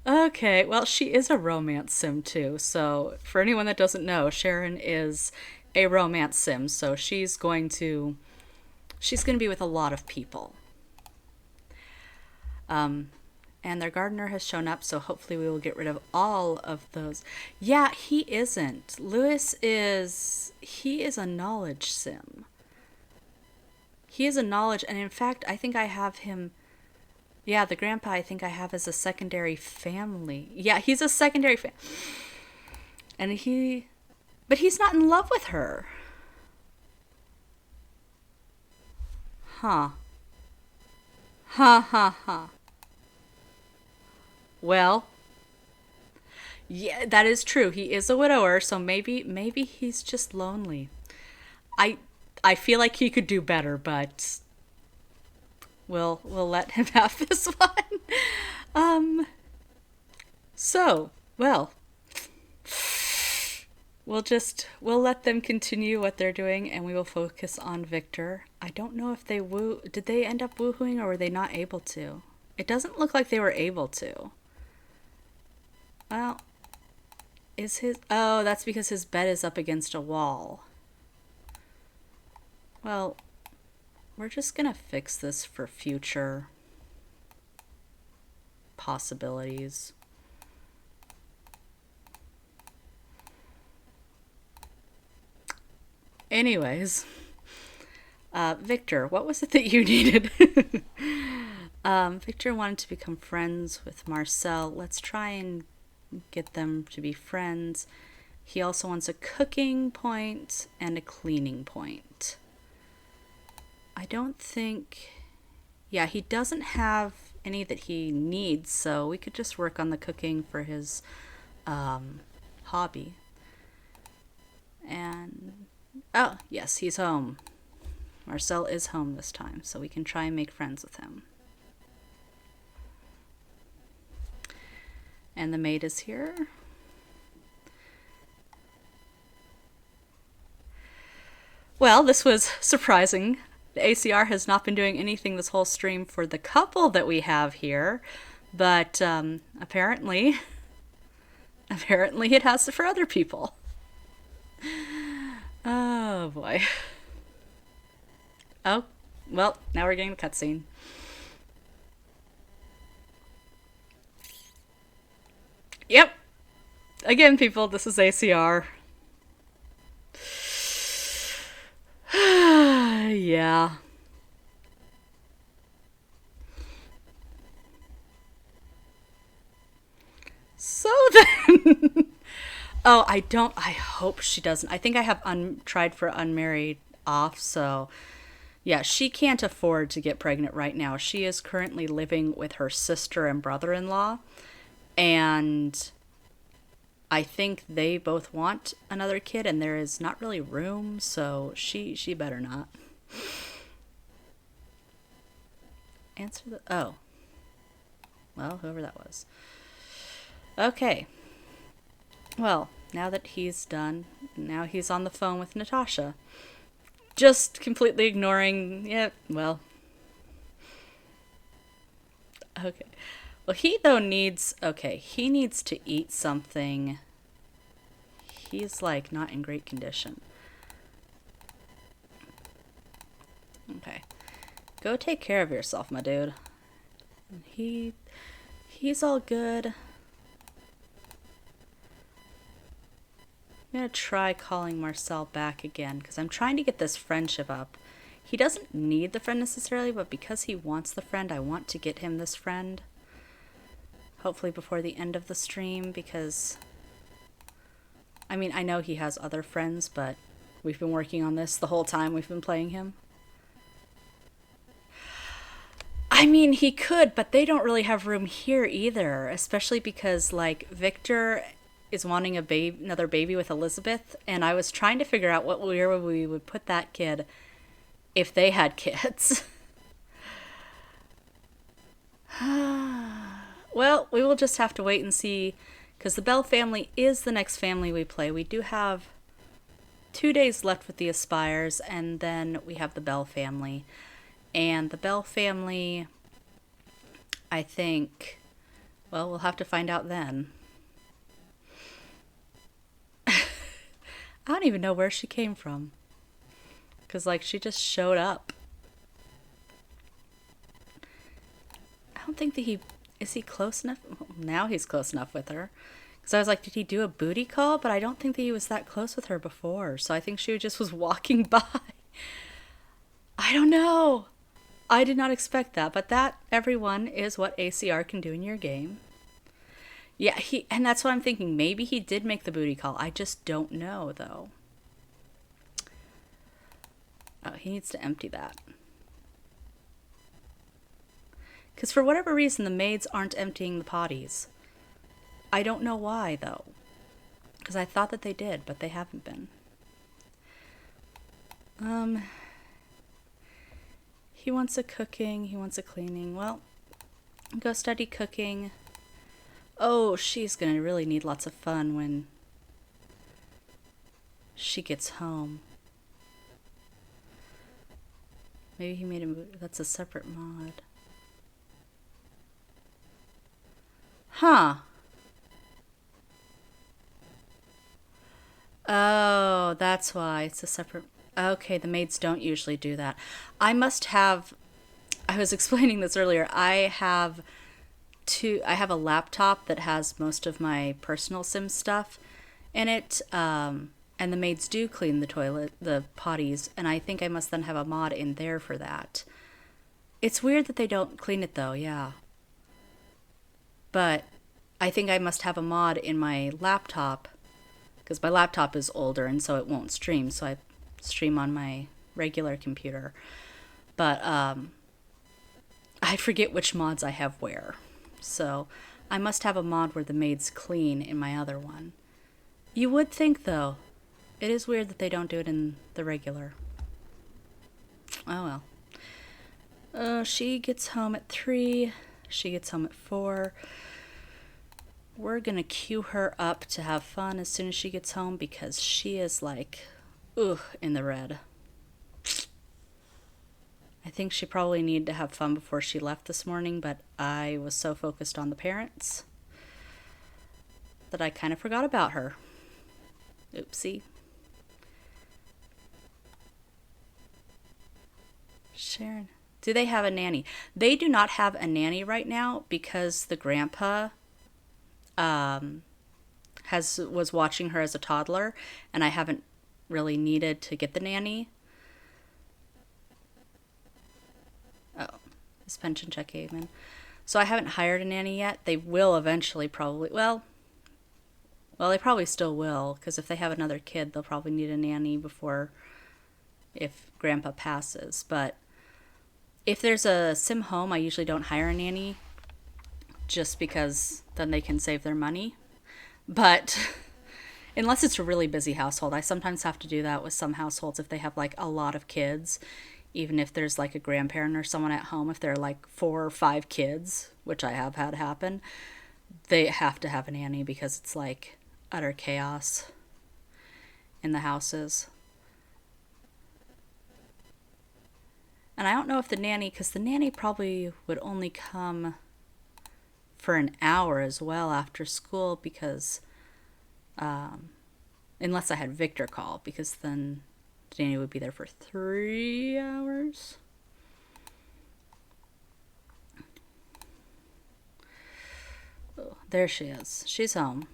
Okay, well, she is a romance sim too. So, for anyone that doesn't know, Sharon is a romance sim. So, she's going to be with a lot of people. And their gardener has shown up, so hopefully we will get rid of all of those. Yeah, he isn't. He is a knowledge sim. He is a knowledge, and in fact, I think I have him. Yeah, the grandpa I think I have as a secondary family. Yeah, he's a secondary and but he's not in love with her. Huh. Ha ha ha. Well, yeah, that is true. He is a widower, so maybe he's just lonely. I I feel like he could do better, but we'll let him have this one. Um so, well, we'll let them continue what they're doing and we will focus on Victor. I don't know if did they end up woohooing or were they not able to? It doesn't look like they were able to. Well, oh, that's because his bed is up against a wall. Well, we're just gonna fix this for future possibilities. Anyways, Victor, what was it that you needed? Victor wanted to become friends with Marcel. Let's try and get them to be friends. He also wants a cooking point and a cleaning point. I don't think... Yeah, he doesn't have any that he needs, so we could just work on the cooking for his hobby. And... Oh, yes, he's home. Marcel is home this time, so we can try and make friends with him. And the maid is here. Well, this was surprising. The ACR has not been doing anything this whole stream for the couple that we have here, but apparently it has for other people. Oh boy. Oh, well, now we're getting the cutscene. Yep. Again, people, this is ACR. Yeah. So then... Oh, I hope she doesn't. I think I have tried for unmarried off, so... Yeah, she can't afford to get pregnant right now. She is currently living with her sister and brother-in-law, and I think they both want another kid, and there is not really room, so she better not. Answer the... Oh. Well, whoever that was. Okay. Well, now that he's done, now he's on the phone with Natasha. Just completely ignoring... Yeah, well... Okay. Well, he, though, needs... Okay, he needs to eat something. He's, like, not in great condition. Okay. Go take care of yourself, my dude. He's all good. I'm going to try calling Marcel back again, because I'm trying to get this friendship up. He doesn't need the friend necessarily, but because he wants the friend, I want to get him this friend. Hopefully before the end of the stream, because... I mean, I know he has other friends, but we've been working on this the whole time we've been playing him. I mean, he could, but they don't really have room here either, especially because like Victor is wanting a baby, another baby with Elizabeth, and I was trying to figure out where we would put that kid if they had kids. Well, we will just have to wait and see, because the Bell family is the next family we play. We do have 2 days left with the Aspires, and then we have the Bell family. And the Bell family, I think, well, we'll have to find out then. I don't even know where she came from. Because, like, she just showed up. I don't think that is he close enough? Well, now he's close enough with her. Because I was like, did he do a booty call? But I don't think that he was that close with her before. So I think she just was walking by. I don't know. I did not expect that. But that, everyone, is what ACR can do in your game. Yeah, and that's what I'm thinking. Maybe he did make the booty call. I just don't know, though. Oh, he needs to empty that. Because for whatever reason, the maids aren't emptying the potties. I don't know why, though. Because I thought that they did, but they haven't been. He wants a cooking. He wants a cleaning. Well, go study cooking. Oh, she's going to really need lots of fun when she gets home. Maybe he made a move. That's a separate mod. Huh. Oh, that's why. It's a separate... Okay, the maids don't usually do that. I must have... I was explaining this earlier. I have a laptop that has most of my personal sim stuff in it, and the maids do clean the potties, and I think I must then have a mod in there for that. It's weird that they don't clean it though, yeah. But I think I must have a mod in my laptop, because my laptop is older and so it won't stream, so I stream on my regular computer. But I forget which mods I have where. So I must have a mod where the maids clean in my other one. You would think, though. It is weird that they don't do it in the regular. Oh well. She gets home at 3. She gets home at 4. We're gonna queue her up to have fun as soon as she gets home because she is like, ugh, in the red. I think she probably needed to have fun before she left this morning, but I was so focused on the parents that I kind of forgot about her. Oopsie. Sharon. Do they have a nanny? They do not have a nanny right now because the grandpa was watching her as a toddler, and I haven't really needed to get the nanny. Oh, this pension check came in. So I haven't hired a nanny yet. They will eventually probably. Well, they probably still will, because if they have another kid, they'll probably need a nanny before, if grandpa passes. But if there's a sim home, I usually don't hire a nanny, just because then they can save their money. But unless it's a really busy household, I sometimes have to do that with some households if they have like a lot of kids. Even if there's like a grandparent or someone at home, if there are like 4 or 5 kids, which I have had happen, they have to have a nanny because it's like utter chaos in the houses. And I don't know if the nanny, because the nanny probably would only come for an hour as well after school, because unless I had Victor call, because then the nanny would be there for 3 hours. Oh, there she is. She's home.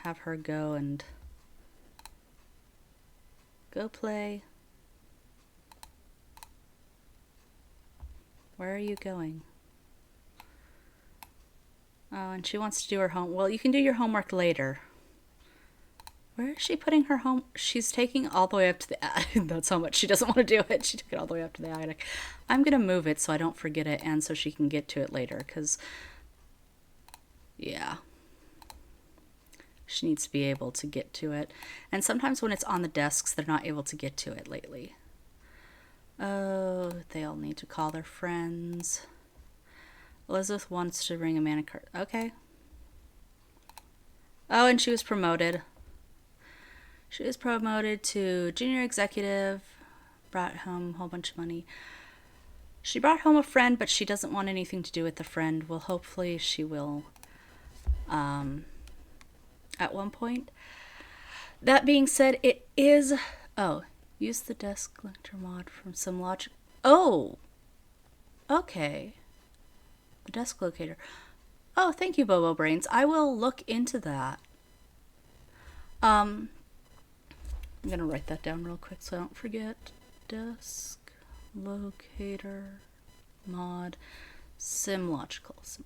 Have her go and go play. Where are you going? Oh, and she wants to do her home. Well, you can do your homework later. Where is she putting her home? She's taking all the way up to the attic. That's how much she doesn't want to do it. She took it all the way up to the attic. I'm going to move it so I don't forget it and so she can get to it later because, yeah, she needs to be able to get to it. And sometimes when it's on the desks, they're not able to get to it lately. Oh, they all need to call their friends. Elizabeth wants to ring a manicure. Okay. Oh, and she was promoted. She was promoted to junior executive, brought home a whole bunch of money. She brought home a friend, but she doesn't want anything to do with the friend. Well, hopefully she will at one point. That being said, it is... Oh, use the desk collector mod from some logic... Oh! Okay. The desk locator. Oh, thank you, Bobo Brains. I will look into that. I'm gonna write that down real quick so I don't forget. Desk locator mod SimLogical.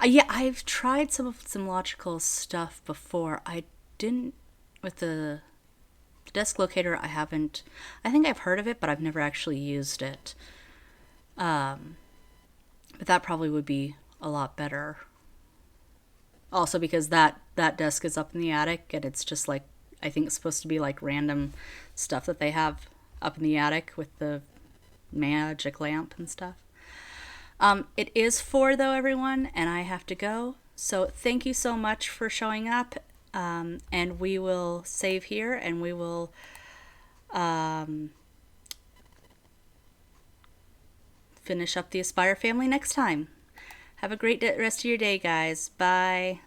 Yeah, I've tried some of SimLogical stuff before. I didn't with the desk locator. I haven't. I think I've heard of it, but I've never actually used it. But that probably would be a lot better. Also, because that desk is up in the attic, and it's just like I think it's supposed to be like random stuff that they have up in the attic with the magic lamp and stuff. It is 4 though, everyone, and I have to go. So thank you so much for showing up, and we will save here, and we will finish up the Aspire family next time. Have a great rest of your day, guys. Bye.